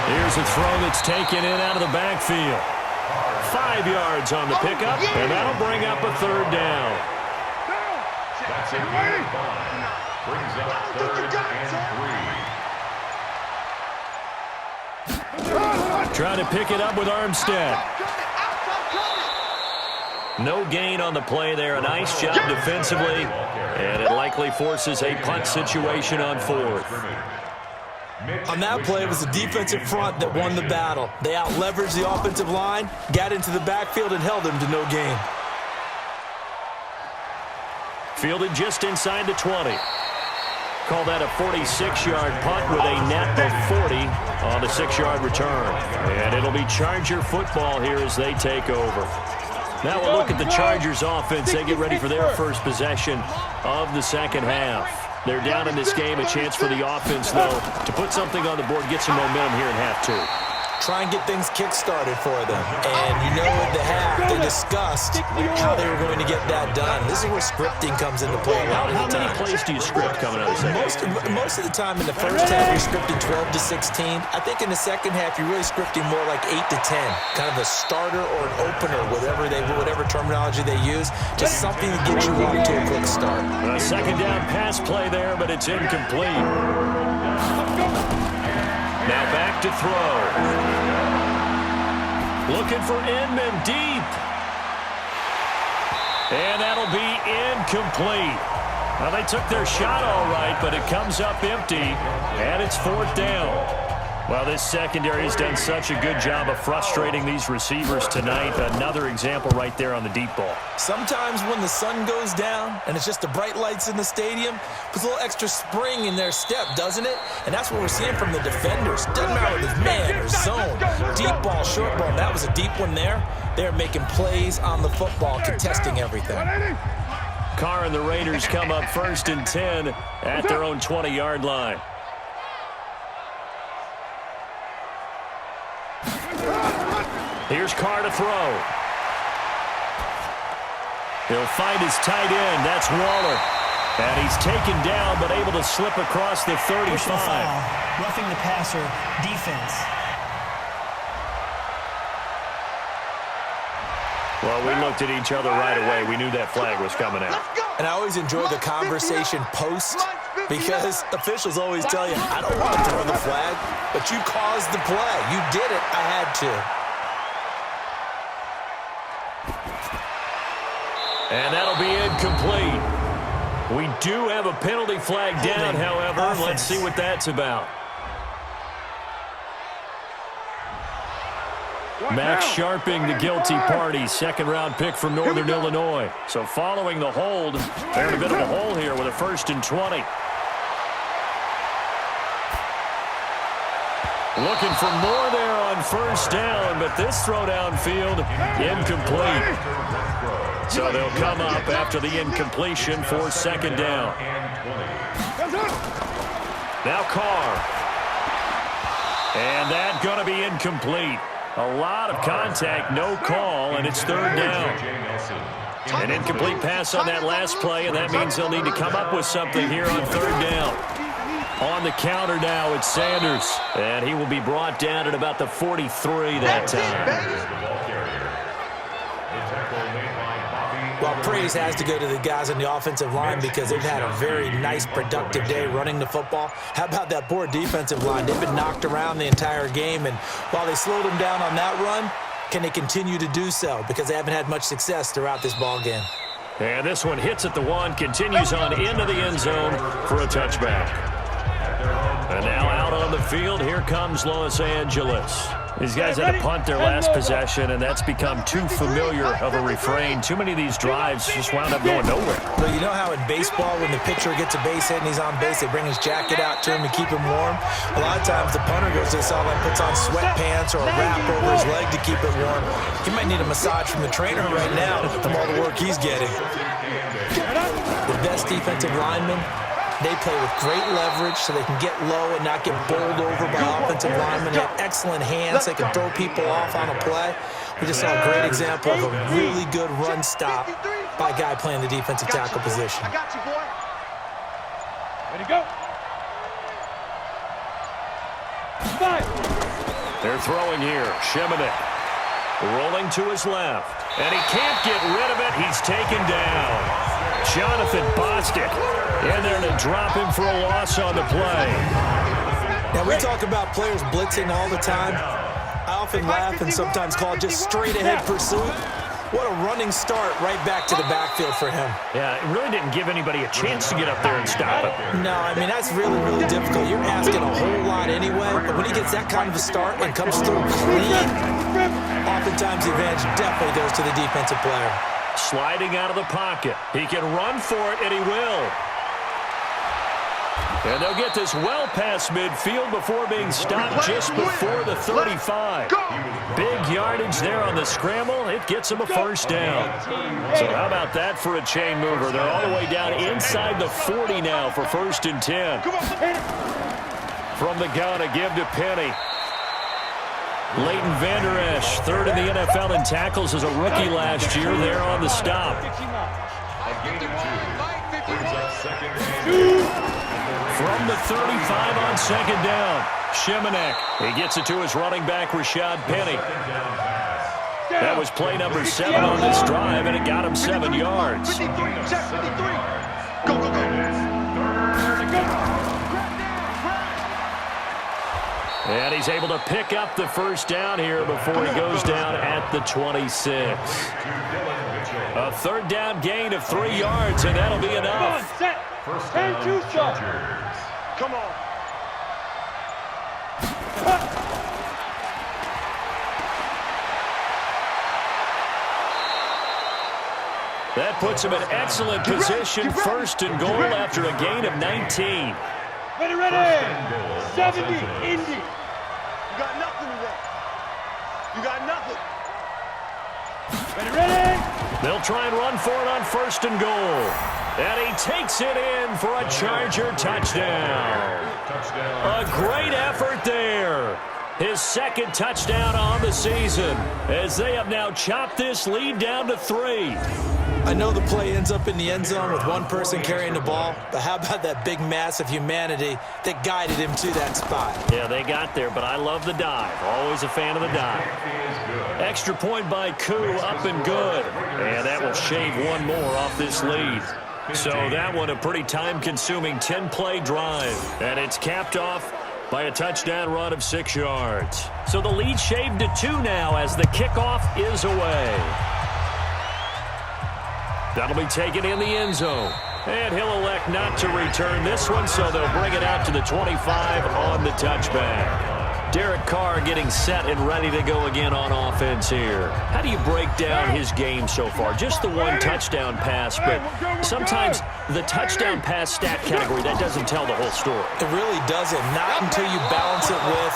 Speaker 2: Here's a throw that's taken in out of the backfield. 5 yards on the pickup, and that'll bring up a 3rd down.
Speaker 4: That's a gain of 5. Brings up 3rd and 3.
Speaker 2: Trying to pick it up with Armstead. No gain on the play there. A nice job defensively, and it likely forces a punt situation on 4th.
Speaker 3: On that play, it was the defensive front that won the battle. They out-leveraged the offensive line, got into the backfield, and held them to no gain.
Speaker 2: Fielded just inside the 20. Call that a 46-yard punt with a net of 40 on the 6-yard return. And it'll be Charger football here as they take over. Now we'll look at the Chargers offense. They get ready for their first possession of the second half. They're down in this game. A chance for the offense, though, to put something on the board, get some momentum here in half 2.
Speaker 3: Try and get things kick-started for them. And you know at the half, they discussed how they were going to get that done. This is where scripting comes into play a lot of the time.
Speaker 2: How many plays do you script coming out of the second?
Speaker 3: Most of the time in the first half, you're scripting 12 to 16. I think in the second half, you're really scripting more like 8 to 10. Kind of a starter or an opener, whatever terminology they use. Just something to get you off to a quick start.
Speaker 2: A second down pass play there, but it's incomplete. Now back to throw. Looking for Inman deep. And that'll be incomplete. Now, they took their shot all right, but it comes up empty, and it's 4th down. Well, this secondary has done such a good job of frustrating these receivers tonight. Another example right there on the deep ball.
Speaker 3: Sometimes when the sun goes down and it's just the bright lights in the stadium, puts a little extra spring in their step, doesn't it? And that's what we're seeing from the defenders. Doesn't matter whether it's man or zone, deep ball, short ball. That was a deep one there. They're making plays on the football, contesting everything.
Speaker 2: Carr and the Raiders come up 1st and 10 at their own 20-yard line. Here's Carr to throw. He'll find his tight end. That's Waller. And he's taken down, but able to slip across the 35.
Speaker 7: Roughing the passer defense.
Speaker 2: Well, we looked at each other right away. We knew that flag was coming out.
Speaker 3: And I always enjoy the conversation post because officials always tell you, I don't want to throw the flag, but you caused the play. You did it. I had to.
Speaker 2: And that'll be incomplete. We do have a penalty flag down, however. Let's see what that's about. Max Sharping, the guilty party, second-round pick from Northern Illinois. So following the hold, they're in a bit of a hole here with a 1st and 20. Looking for more there on 1st down, but this throw downfield, incomplete. So they'll come up after the incompletion for 2nd down. Now Carr. And that's going to be incomplete. A lot of contact, no call, and it's 3rd down. An incomplete pass on that last play, and that means they'll need to come up with something here on 3rd down. On the counter now, it's Sanders, and he will be brought down at about the 43 that time.
Speaker 3: Well, praise has to go to the guys on the offensive line because they've had a very nice, productive day running the football. How about that poor defensive line? They've been knocked around the entire game, and while they slowed them down on that run, can they continue to do so? Because they haven't had much success throughout this ball game.
Speaker 2: And this one hits at the 1, continues on into the end zone for a touchback. And now out on the field, here comes Los Angeles. These guys had to punt their last possession, and that's become too familiar of a refrain. Too many of these drives just wound up going nowhere.
Speaker 3: Well, you know how in baseball, when the pitcher gets a base hit and he's on base, they bring his jacket out to him to keep him warm? A lot of times the punter goes to the sideline, puts on sweatpants or a wrap over his leg to keep it warm. He might need a massage from the trainer right now from all the work he's getting. The best defensive linemen, they play with great leverage so they can get low and not get bowled over by offensive linemen. They have excellent hands. They can throw people off on a play. We just saw a great example of a really good run stop by a guy playing the defensive tackle position.
Speaker 6: I got you, boy. Ready to go.
Speaker 2: They're throwing here. Shimonek rolling to his left. And he can't get rid of it. He's taken down. Jonathan Bostic in there to drop him for a loss on the play.
Speaker 3: Now, we talk about players blitzing all the time. I often laugh and sometimes call it just straight-ahead pursuit. What a running start right back to the backfield for him.
Speaker 2: Yeah, it really didn't give anybody a chance to get up there and stop it.
Speaker 3: No, I mean, that's really, really difficult. You're asking a whole lot anyway, but when he gets that kind of a start and comes through clean, oftentimes the advantage definitely goes to the defensive player.
Speaker 2: Sliding out of the pocket. He can run for it, and he will. And they'll get this well past midfield before being stopped just before the 35. Big yardage there on the scramble. It gets him a 1st down. So how about that for a chain mover? They're all the way down inside the 40 now for 1st and 10. From the gun, a give to Penny. Leighton Vander Esch, 3rd in the NFL in tackles as a rookie last year, there on the stop. From the 35 on 2nd down, Shimonek. He gets it to his running back, Rashad Penny. That was play number 7 on this drive, and it got him 7 yards.
Speaker 6: Go, go, go.
Speaker 2: And he's able to pick up the 1st down here before he goes down at the 26. A 3rd down gain of 3 yards, and that'll be enough.
Speaker 5: First down, Chargers.
Speaker 6: Come on.
Speaker 2: that puts him in excellent position. First and goal after a gain of 19.
Speaker 5: Ready. 70, Indy.
Speaker 6: You got nothing today. You got nothing.
Speaker 5: Ready.
Speaker 2: They'll try and run for it on first and goal. And he takes it in for a Charger touchdown. A great effort there. His second touchdown on the season as they have now chopped this lead down to 3.
Speaker 3: I know the play ends up in the end zone with one person carrying the ball, but how about that big mass of humanity that guided him to that spot?
Speaker 2: Yeah, they got there, but I love the dive. Always a fan of the dive. Extra point by Koo, up and good. And that will shave one more off this lead. So that one a pretty time-consuming 10-play drive. And it's capped off by a touchdown run of 6 yards. So the lead shaved to 2 now as the kickoff is away. That'll be taken in the end zone. And he'll elect not to return this one, so they'll bring it out to the 25 on the touchback. Derek Carr getting set and ready to go again on offense here. How do you break down his game so far? Just the one touchdown pass, but sometimes the touchdown pass stat category, that doesn't tell the whole story.
Speaker 3: It really doesn't. Not until you balance it with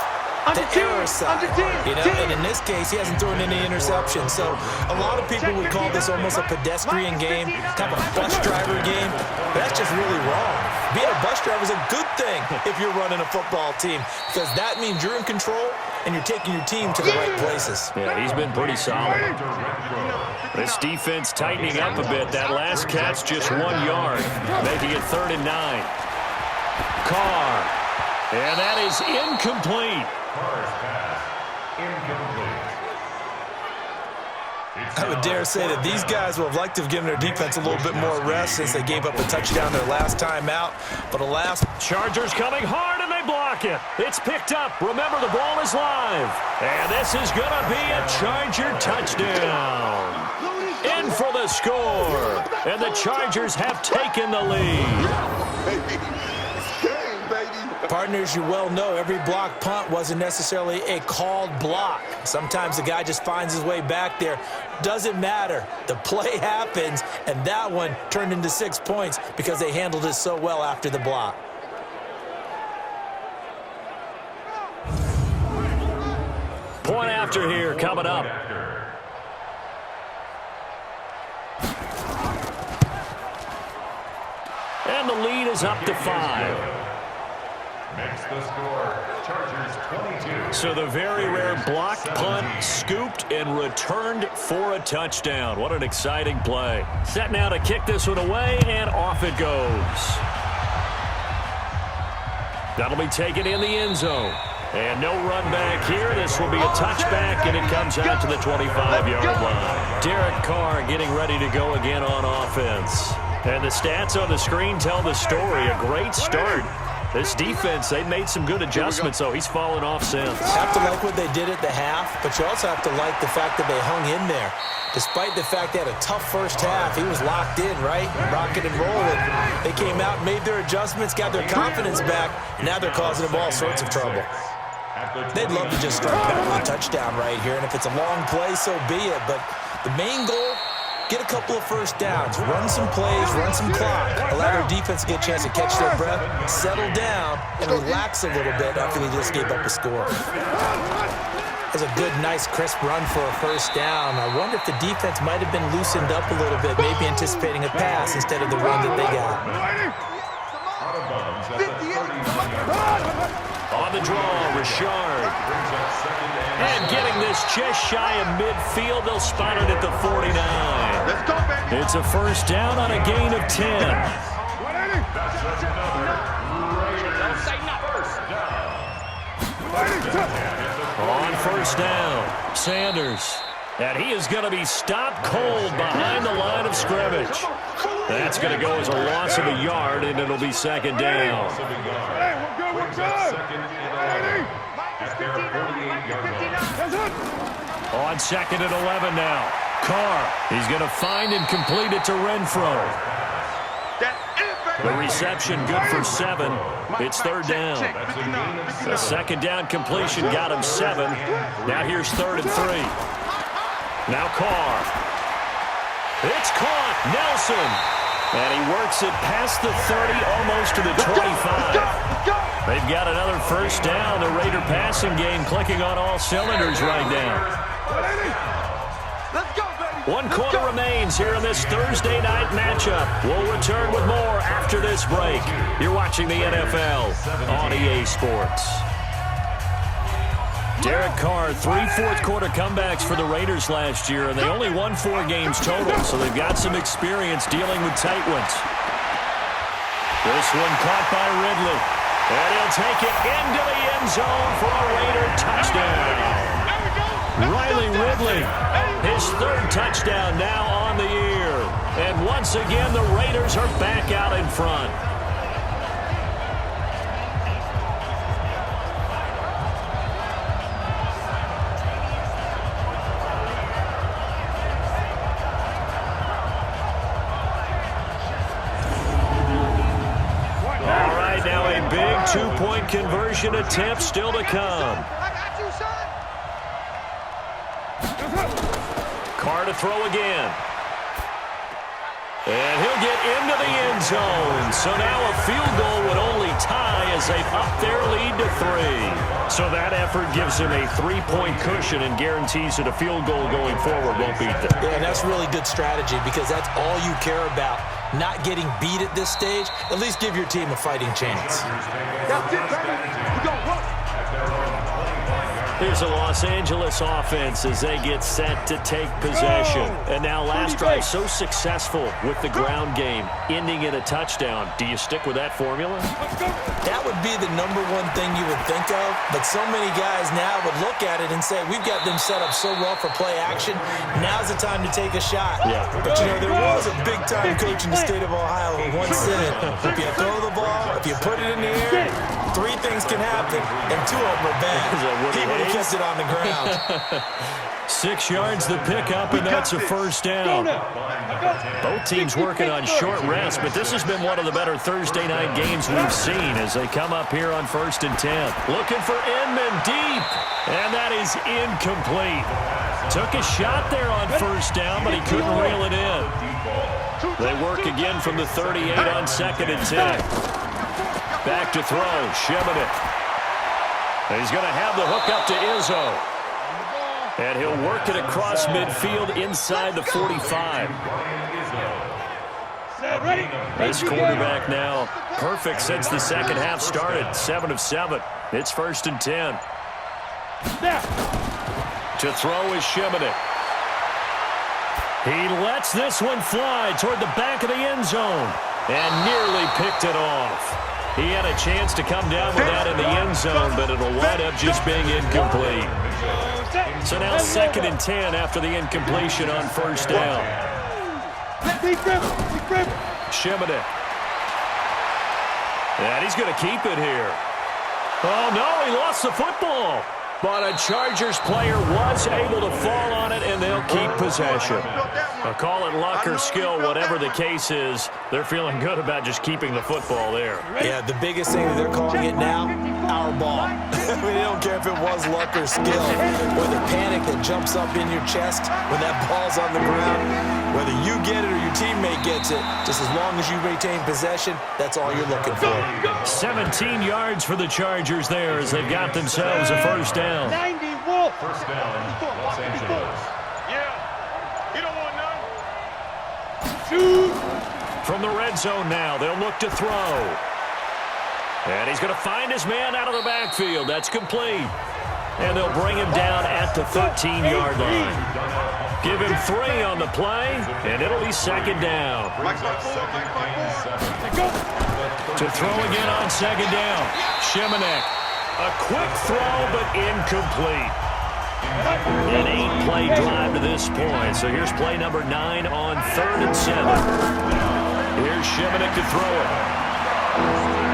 Speaker 3: the error side, you know, and in this case, he hasn't thrown any interceptions. So a lot of people would call this almost a pedestrian game, kind of a bus driver game, but that's just really wrong. Being a bus driver is a good thing if you're running a football team because that means you're in control and you're taking your team to the right places.
Speaker 2: Yeah, he's been pretty solid. This defense tightening up a bit. That last catch just 1 yard, making it 3rd and 9. Carr, and that is incomplete.
Speaker 3: I would dare say that these guys would have liked to have given their defense a little bit more rest since they gave up a touchdown their last time out. But alas,
Speaker 2: Chargers coming hard, and they block it. It's picked up. Remember, the ball is live. And this is going to be a Charger touchdown. In for the score. And the Chargers have taken the lead.
Speaker 3: partners, you well know every block punt wasn't necessarily a called block. Sometimes the guy just finds his way back there. Doesn't matter. The play happens, and that one turned into 6 points because they handled it so well after the block.
Speaker 2: Point after here coming up. And the lead is up to 5.
Speaker 4: Makes the score, Chargers 22.
Speaker 2: So the very rare block punt scooped and returned for a touchdown. What an exciting play. Set now to kick this one away, and off it goes. That'll be taken in the end zone. And no run back here. This will be a touchback, and it comes out to the 25-yard line. Derek Carr getting ready to go again on offense. And the stats on the screen tell the story. A great start. This defense, they made some good adjustments, so he's fallen off since.
Speaker 3: Have to like what they did at the half, but you also have to like the fact that they hung in there. Despite the fact they had a tough first half, he was locked in, right? Rocking and rolling. They came out, made their adjustments, got their confidence back, and now they're causing them all sorts of trouble. They'd love to just strike back with a touchdown right here, and if it's a long play, so be it. But the main goal, get a couple of first downs, run some plays, run some clock, allow their defense to get a chance to catch their breath, settle down, and relax a little bit after they just gave up a score. That's a good, nice, crisp run for a first down. I wonder if the defense might have been loosened up a little bit, maybe anticipating a pass instead of the run that they got.
Speaker 2: On the draw, Richard. And getting this just shy of midfield, they'll spot it at the 49.
Speaker 6: Let's go, baby.
Speaker 2: It's a first down on a gain of 10. On first down, Sanders. And he is going to be stopped cold behind the line of scrimmage. That's going to go as a loss of a yard, and it'll be second down. On second and 11 now. Carr, he's going to find and complete it to Renfro. The reception good for 7. It's third down. The second down completion got him 7. Now here's 3rd and 3. Now Carr. It's caught. Nelson. And he works it past the 30, almost to the 25. They've got another first down. The Raider passing game clicking on all cylinders right now. 1 quarter remains here in this Thursday night matchup. We'll return with more after this break. You're watching the NFL on EA Sports. Derek Carr, 3 fourth-quarter comebacks for the Raiders last year, and they only won 4 games total, so they've got some experience dealing with tight ones. This one caught by Ridley, and he'll take it into the end zone for a Raider touchdown. Riley Ridley, his 3rd touchdown now on the year. And once again, the Raiders are back out in front. All right, now a big 2-point conversion attempt still to come. Carr to throw again. And he'll get into the end zone. So now a field goal would only tie as they've upped their lead to 3. So that effort gives him a 3-point cushion and guarantees that a field goal going forward won't beat them.
Speaker 3: Yeah, and that's really good strategy because that's all you care about. Not getting beat at this stage. At least give your team a fighting chance.
Speaker 6: That's it, baby. We're going to work.
Speaker 2: Here's a Los Angeles offense as they get set to take possession. And now last drive so successful with the ground game, ending in a touchdown. Do you stick with that formula?
Speaker 3: That would be the #1 thing you would think of, but so many guys now would look at it and say, we've got them set up so well for play action, now's the time to take a shot.
Speaker 2: Yeah.
Speaker 3: But, you know, there was a big-time coach in the state of Ohio who once said, if you throw the ball, if you put it in the air, 3 things can happen, and 2 of them are bad. He would have kept it on the ground.
Speaker 2: 6 yards the pickup, and that's a first down. Both teams working on short rest, but this has been one of the better Thursday night games we've seen as they come up here on 1st and 10. Looking for Inman deep, and that is incomplete. Took a shot there on first down, but he couldn't reel it in. They work again from the 38 on 2nd and 10. Back to throw, Sheminit. He's going to have the hook up to Izzo. And he'll work it across midfield inside the 45. This quarterback now perfect since the second half started. 7 of 7. It's 1st and 10. To throw is Sheminit. He lets this one fly toward the back of the end zone and nearly picked it off. He had a chance to come down with that in the end zone, but it'll wind up just being incomplete. So now 2nd and 10 after the incompletion on first down. Sheminit. And he's going to keep it here. Oh, no, he lost the football. But a Chargers player was able to fall on it, and they'll keep possession. I'll call it luck or skill, whatever the case is. They're feeling good about just keeping the football there.
Speaker 3: Yeah, the biggest thing that they're calling it now, our ball. I mean, they don't care if it was luck or skill, or the panic that jumps up in your chest when that ball's on the ground. Whether you get it or your teammate gets it, just as long as you retain possession, that's all you're looking for.
Speaker 2: 17 yards for the Chargers there as they've got themselves a first down.
Speaker 6: 90 Wolf.
Speaker 4: First down, Los Angeles.
Speaker 6: Yeah. You don't want none. Shoot.
Speaker 2: From the red zone now, they'll look to throw. And he's going to find his man out of the backfield. That's complete. And they'll bring him down at the 13-yard line. Give him 3 on the play, and it'll be 2nd down. To throw again on 2nd down. Sheminit. A quick throw, but incomplete. An 8-play drive to this point. So here's play number 9 on 3rd and 7. Here's Sheminit to throw it.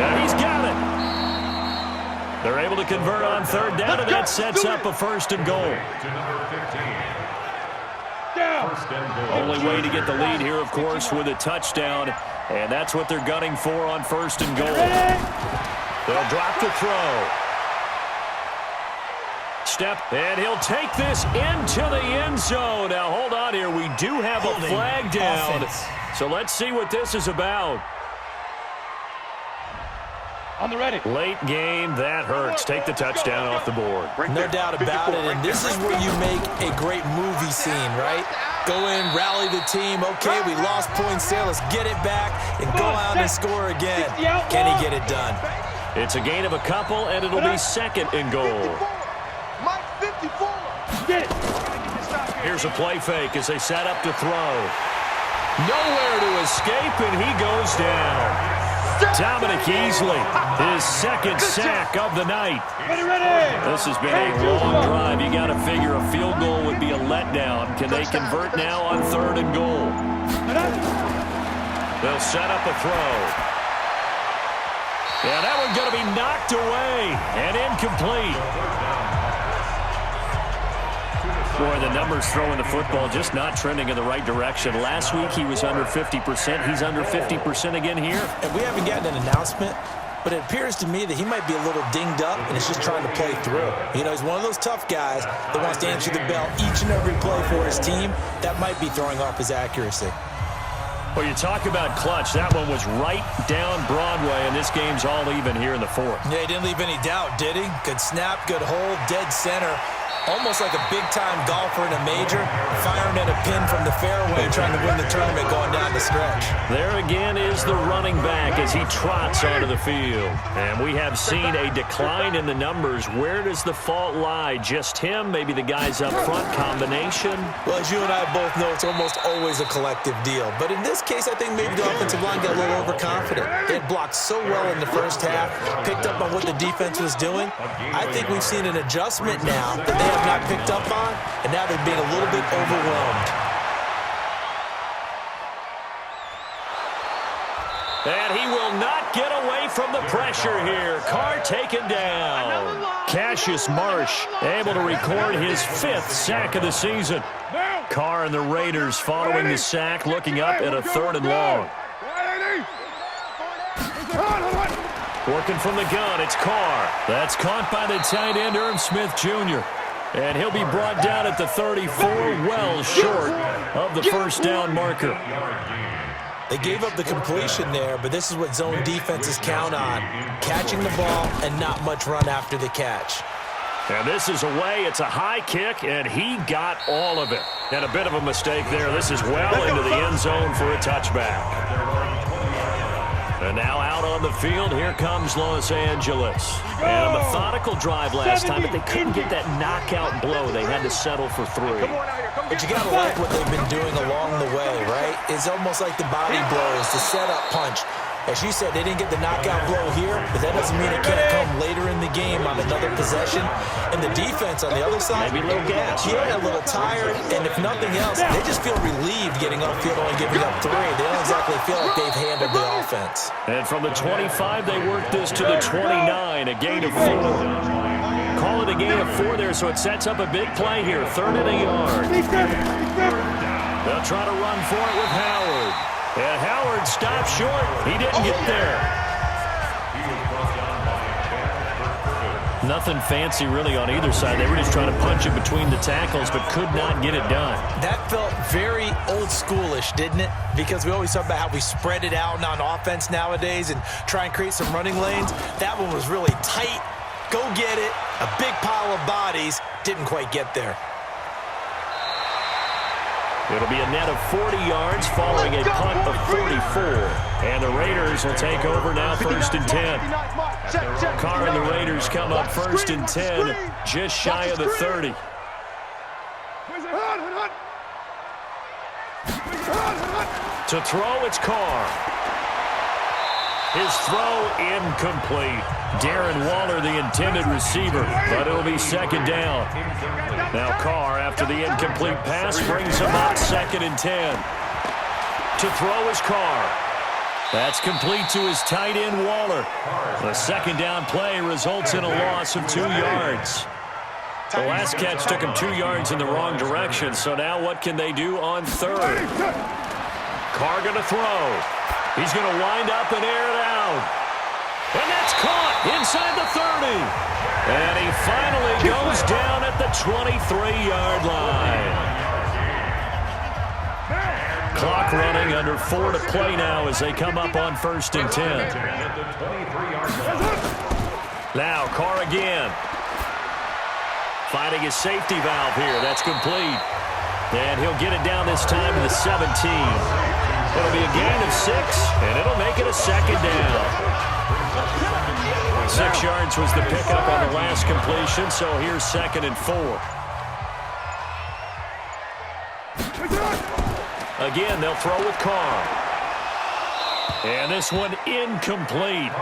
Speaker 2: And he's got it. They're able to convert on 3rd down, and that sets up a 1st and goal. Only way to get the lead here, of course, with a touchdown, and that's what they're gunning for on 1st and goal. They'll drop the throw. step, and he'll take this into the end zone. Now, hold on here. We do have a flag down. So let's see what this is about.
Speaker 5: On the ready.
Speaker 2: Late game, that hurts. Take the touchdown off the board.
Speaker 3: No doubt about it, and this is where you make a great movie scene, right? Go in, rally the team. Okay, we lost points there. Let's get it back and go out and score again. Can he get it done?
Speaker 2: It's a gain of a couple, and it'll be second and goal.
Speaker 6: Mike 54.
Speaker 5: Get it.
Speaker 2: Here's a play fake as they set up to throw. Nowhere to escape, and he goes down. Dominic Easley, his second sack of the night. This has been a long drive. You got to figure a field goal would be a letdown. Can they convert now on 3rd and goal? They'll set up a throw. Yeah, that one's going to be knocked away and incomplete. Boy, the numbers throwing the football just not trending in the right direction. Last week he was under 50%. He's under 50% again here.
Speaker 3: And we haven't gotten an announcement, but it appears to me that he might be a little dinged up and is just trying to play through. You know, he's one of those tough guys that wants to answer the bell each and every play for his team. That might be throwing off his accuracy.
Speaker 2: Well, you talk about clutch. That one was right down Broadway, and this game's all even here in the 4th.
Speaker 3: Yeah, he didn't leave any doubt, did he? Good snap, good hold, dead center. Almost like a big-time golfer in a major, firing at a pin from the fairway, trying to win the tournament going down the stretch.
Speaker 2: There again is the running back as he trots onto the field. And we have seen a decline in the numbers. Where does the fault lie? Just him? Maybe the guys up front combination?
Speaker 3: Well, as you and I both know, it's almost always a collective deal. But in this case, I think maybe the offensive line got a little overconfident. They had blocked so well in the first half, picked up on what the defense was doing. I think we've seen an adjustment now that they have not picked up on, and now they're being a little bit overwhelmed.
Speaker 2: And he will not get away from the pressure here. Carr taken down. Cassius Marsh able to record his 5th sack of the season. Carr and the Raiders following the sack, looking up at a 3rd and long. Working from the gun, it's Carr. That's caught by the tight end, Irv Smith Jr. And he'll be brought down at the 34, well short of the first down marker.
Speaker 3: They gave up the completion there, but this is what zone defenses count on. Catching the ball and not much run after the catch.
Speaker 2: And this is away. It's a high kick, and he got all of it. And a bit of a mistake there. This is well into the end zone for a touchback. And now out on the field, here comes Los Angeles. And a methodical drive last time, but they couldn't get that knockout blow. They had to settle for 3.
Speaker 3: But you got to like what they've been doing along the way, right? It's almost like the body blows, the setup punch. As you said, they didn't get the knockout blow here, but that doesn't mean it can't come later in the game on another possession. And the defense on the other side,
Speaker 2: maybe a little gas.
Speaker 3: Yeah, a little tired. And if nothing else, they just feel relieved getting off field, only giving up 3. They don't exactly feel like they've handled the offense.
Speaker 2: And from the 25, they work this to the 29, a gain of 4. Call it a gain of 4 there, so it sets up a big play here. 3rd and a yard. They'll try to run for it with Howard. And Howard stopped short. He didn't get there. Nothing fancy really on either side. They were just trying to punch it between the tackles, but could not get it done.
Speaker 3: That felt very old schoolish, didn't it? Because we always talk about how we spread it out on offense nowadays and try and create some running lanes. That one was really tight. Go get it. A big pile of bodies. Didn't quite get there.
Speaker 2: It'll be a net of 40 yards following a punt of 44. And the Raiders will take over now 1st and 10. Carr and the Raiders come up 1st and 10, just shy of the 30. To throw, it's Carr. His throw incomplete. Darren Waller, the intended receiver, but it'll be 2nd down. Now Carr, after the incomplete pass, brings him up 2nd and 10. To throw is Carr. That's complete to his tight end, Waller. The 2nd down play results in a loss of 2 yards. The last catch took him 2 yards in the wrong direction, so now what can they do on 3rd? Carr going to throw. He's going to wind up and air it out. And that's caught inside the 30. And he finally goes down at 23-yard line. Clock running, under 4 to play now as they come up on 1st and 10. Now Carr again. Finding his safety valve here. That's complete. And he'll get it down this time to the 17. It'll be a gain of 6, and it'll make it a 2nd down. 6 yards was the pickup on the last completion, so here's 2nd and 4. Again, they'll throw with Carr. And this one incomplete.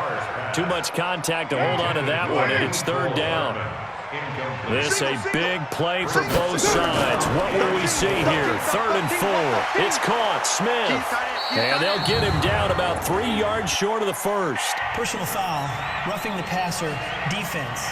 Speaker 2: Too much contact to hold on to that one, and it's 3rd down. This a big play for both sides. What will we see here? 3rd and 4. It's caught. Smith. And they'll get him down about 3 yards short of the first.
Speaker 7: Personal foul, roughing the passer, defense.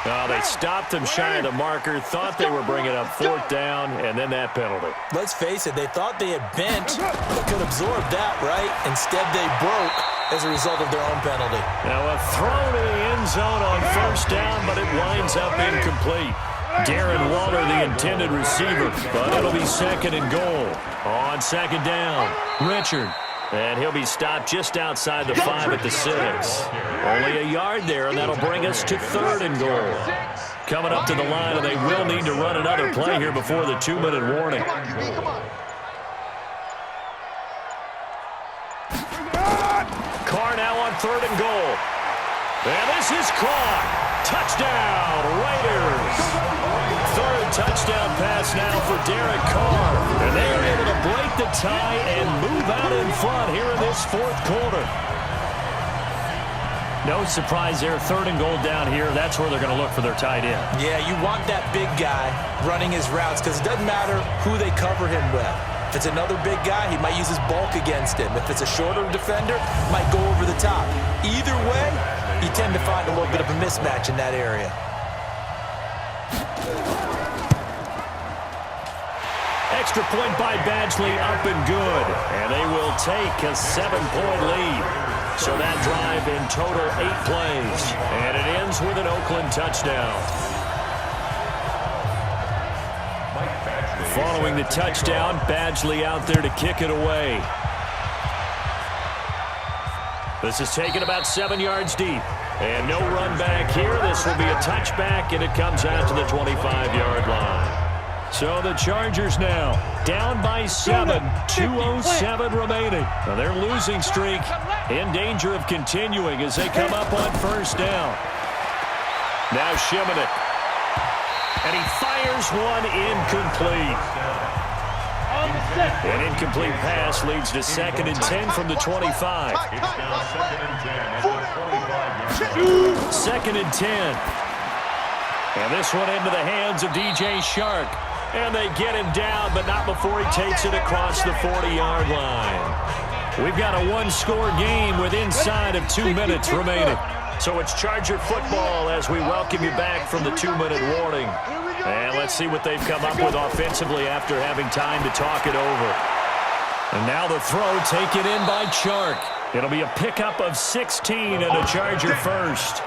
Speaker 2: Oh, they stopped him shy of the marker, thought they were bringing up 4th down, and then that penalty.
Speaker 3: Let's face it, they thought they had bent, but could absorb that, right? Instead, they broke as a result of their own penalty.
Speaker 2: Now a throw to the end zone on 1st down, but it winds up incomplete. Darren Waller, the intended receiver, but it'll be 2nd and goal. On 2nd down, Richard. And he'll be stopped just outside the 5 at the 6. Only a yard there, and that'll bring us to 3rd and goal. Coming up to the line, and they will need to run another play here before the 2-minute warning. Carr now on 3rd and goal. And this is caught. Touchdown, Raiders. 3rd touchdown pass now for Derek Carr. And they are able to break the tie and move out in front here in this 4th quarter. No surprise there, 3rd and goal down here. That's where they're going to look for their tight end.
Speaker 3: Yeah, you want that big guy running his routes because it doesn't matter who they cover him with. If it's another big guy, he might use his bulk against him. If it's a shorter defender, he might go over the top. Either way, you tend to find a little bit of a mismatch in that area.
Speaker 2: Extra point by Badgley, up and good. And they will take a 7-point lead. So that drive in total 8 plays. And it ends with an Oakland touchdown. Following the touchdown, Badgley out there to kick it away. This is taken about 7 yards deep. And no run back here. This will be a touchback, and it comes out to the 25-yard line. So the Chargers now down by 7, 2:07 remaining. Now their losing streak in danger of continuing as they come up on 1st down. Now Shimonik. And he fires one incomplete. An incomplete pass leads to 2nd and 10 from the 25. 2nd and 10. And this one into the hands of DJ Shark. And they get him down, but not before he takes it across the 40-yard line. We've got a 1-score game with inside of 2 minutes remaining. So it's Charger football as we welcome you back from the 2-minute warning. And let's see what they've come up with offensively after having time to talk it over. And now the throw taken in by Chark. It'll be a pickup of 16 and a Charger first.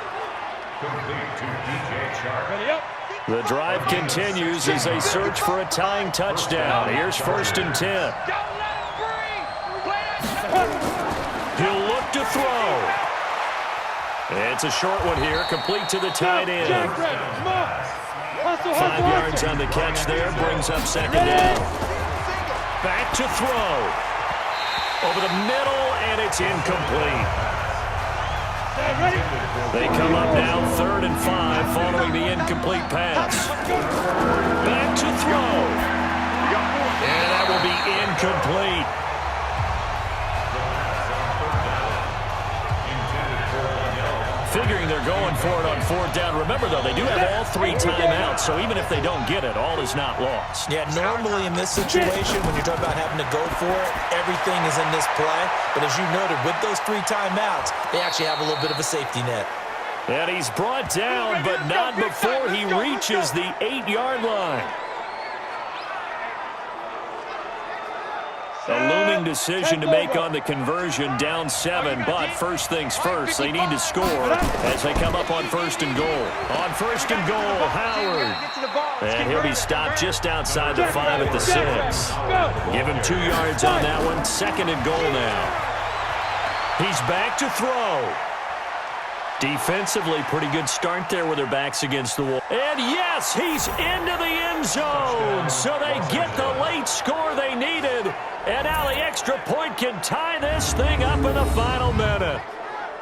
Speaker 2: The drive continues as they search for a tying touchdown. Here's 1st and 10. He'll look to throw. It's a short one here, complete to the tight end. 5 yards on the catch there, brings up 2nd down. Back to throw. Over the middle, and it's incomplete. They come up now 3rd and 5 following the incomplete pass. Back to throw. And that will be incomplete. Figuring they're going for it on 4th down. Remember, though, they do have all 3 timeouts, so even if they don't get it, all is not lost.
Speaker 3: Yeah, normally in this situation, when you're talking about having to go for it, everything is in this play. But as you noted, with those 3 timeouts, they actually have a little bit of a safety net.
Speaker 2: And he's brought down, but not before he reaches the 8-yard line. A looming challenging decision to make on the conversion, down 7. But first things first, they need to score as they come up on 1st and goal. On 1st and goal, Howard. And he'll be stopped just outside the 5 at the 6. Give him 2 yards on that one. 2nd and goal now. He's back to throw. Defensively, pretty good start there with their backs against the wall. And yes, he's into the end zone. So they get the late score they needed. And now the extra point can tie this thing up in the final minute.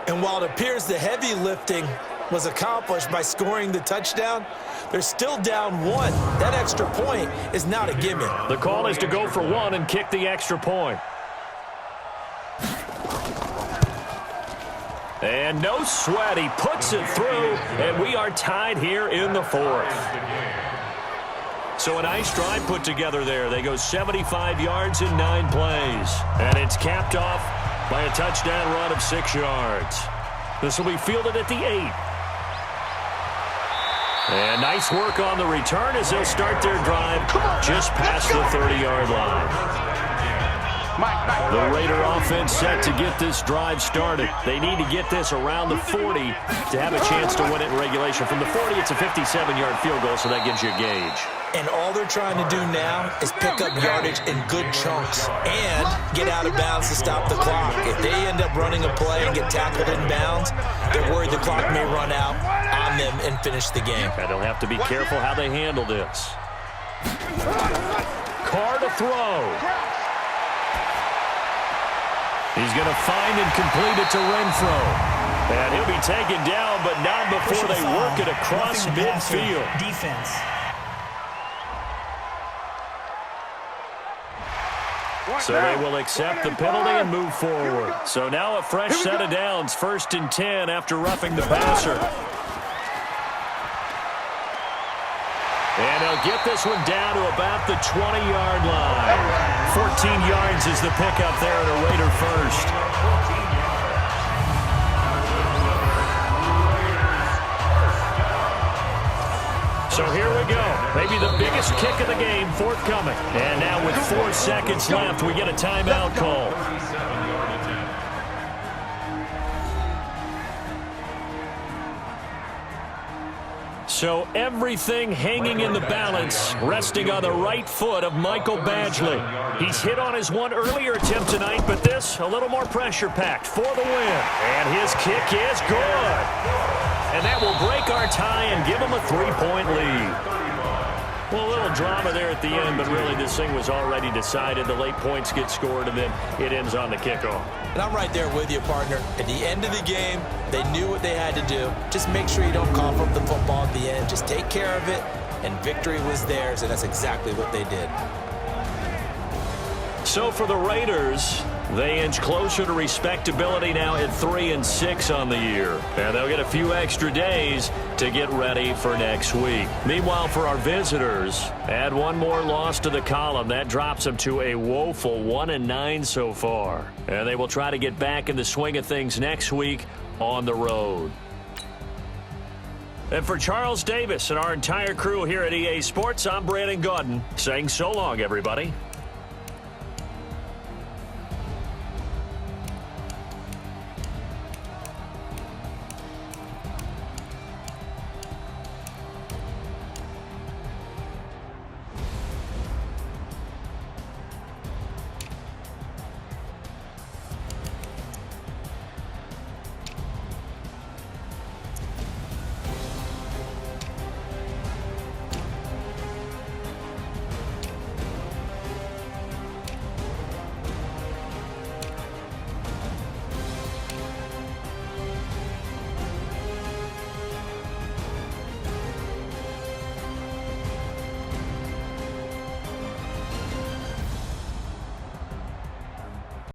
Speaker 3: And while it appears the heavy lifting was accomplished by scoring the touchdown, they're still down 1. That extra point is not a gimme.
Speaker 2: The call is to go for 1 and kick the extra point. And no sweat, he puts it through, and we are tied here in the 4th. So a nice drive put together there. They go 75 yards in 9 plays. And it's capped off by a touchdown run of 6 yards. This will be fielded at the 8. And nice work on the return as they'll start their drive just past the 30-yard line. The Raider offense set to get this drive started. They need to get this around the 40 to have a chance to win it in regulation. From the 40, it's a 57-yard field goal, so that gives you a gauge.
Speaker 3: And all they're trying to do now is pick up yardage in good chunks and get out of bounds to stop the clock. If they end up running a play and get tackled in bounds, they're worried the clock may run out on them and finish the game.
Speaker 2: And they'll have to be careful how they handle this. Carr to throw. He's going to find and complete it to Renfro. And he'll be taken down, but not before they work it across midfield.
Speaker 7: Defense.
Speaker 2: So they will accept the penalty and move forward. So now a fresh set of downs, 1st and 10 after roughing the passer. And they'll get this one down to about the 20-yard line. 14 yards is the pickup there at a Raider first. So here we go. Maybe the biggest kick of the game forthcoming. And now with 4 seconds left, we get a timeout call. So everything hanging in the balance, resting on the right foot of Michael Badgley. He's hit on his one earlier attempt tonight, but this a little more pressure-packed for the win. And his kick is good. And that will break our tie and give him a 3-point lead. Well, a little drama there at the end, but really this thing was already decided. The late points get scored, and then it ends on the kickoff.
Speaker 3: And I'm right there with you, partner. At the end of the game, they knew what they had to do. Just make sure you don't cough up the football at the end. Just take care of it, and victory was theirs, and that's exactly what they did.
Speaker 2: So for the Raiders, they inch closer to respectability now at 3-6 on the year. And they'll get a few extra days to get ready for next week. Meanwhile, for our visitors, add one more loss to the column. That drops them to a woeful 1-9 so far. And they will try to get back in the swing of things next week on the road. And for Charles Davis and our entire crew here at EA Sports, I'm Brandon Gaudin saying so long, everybody.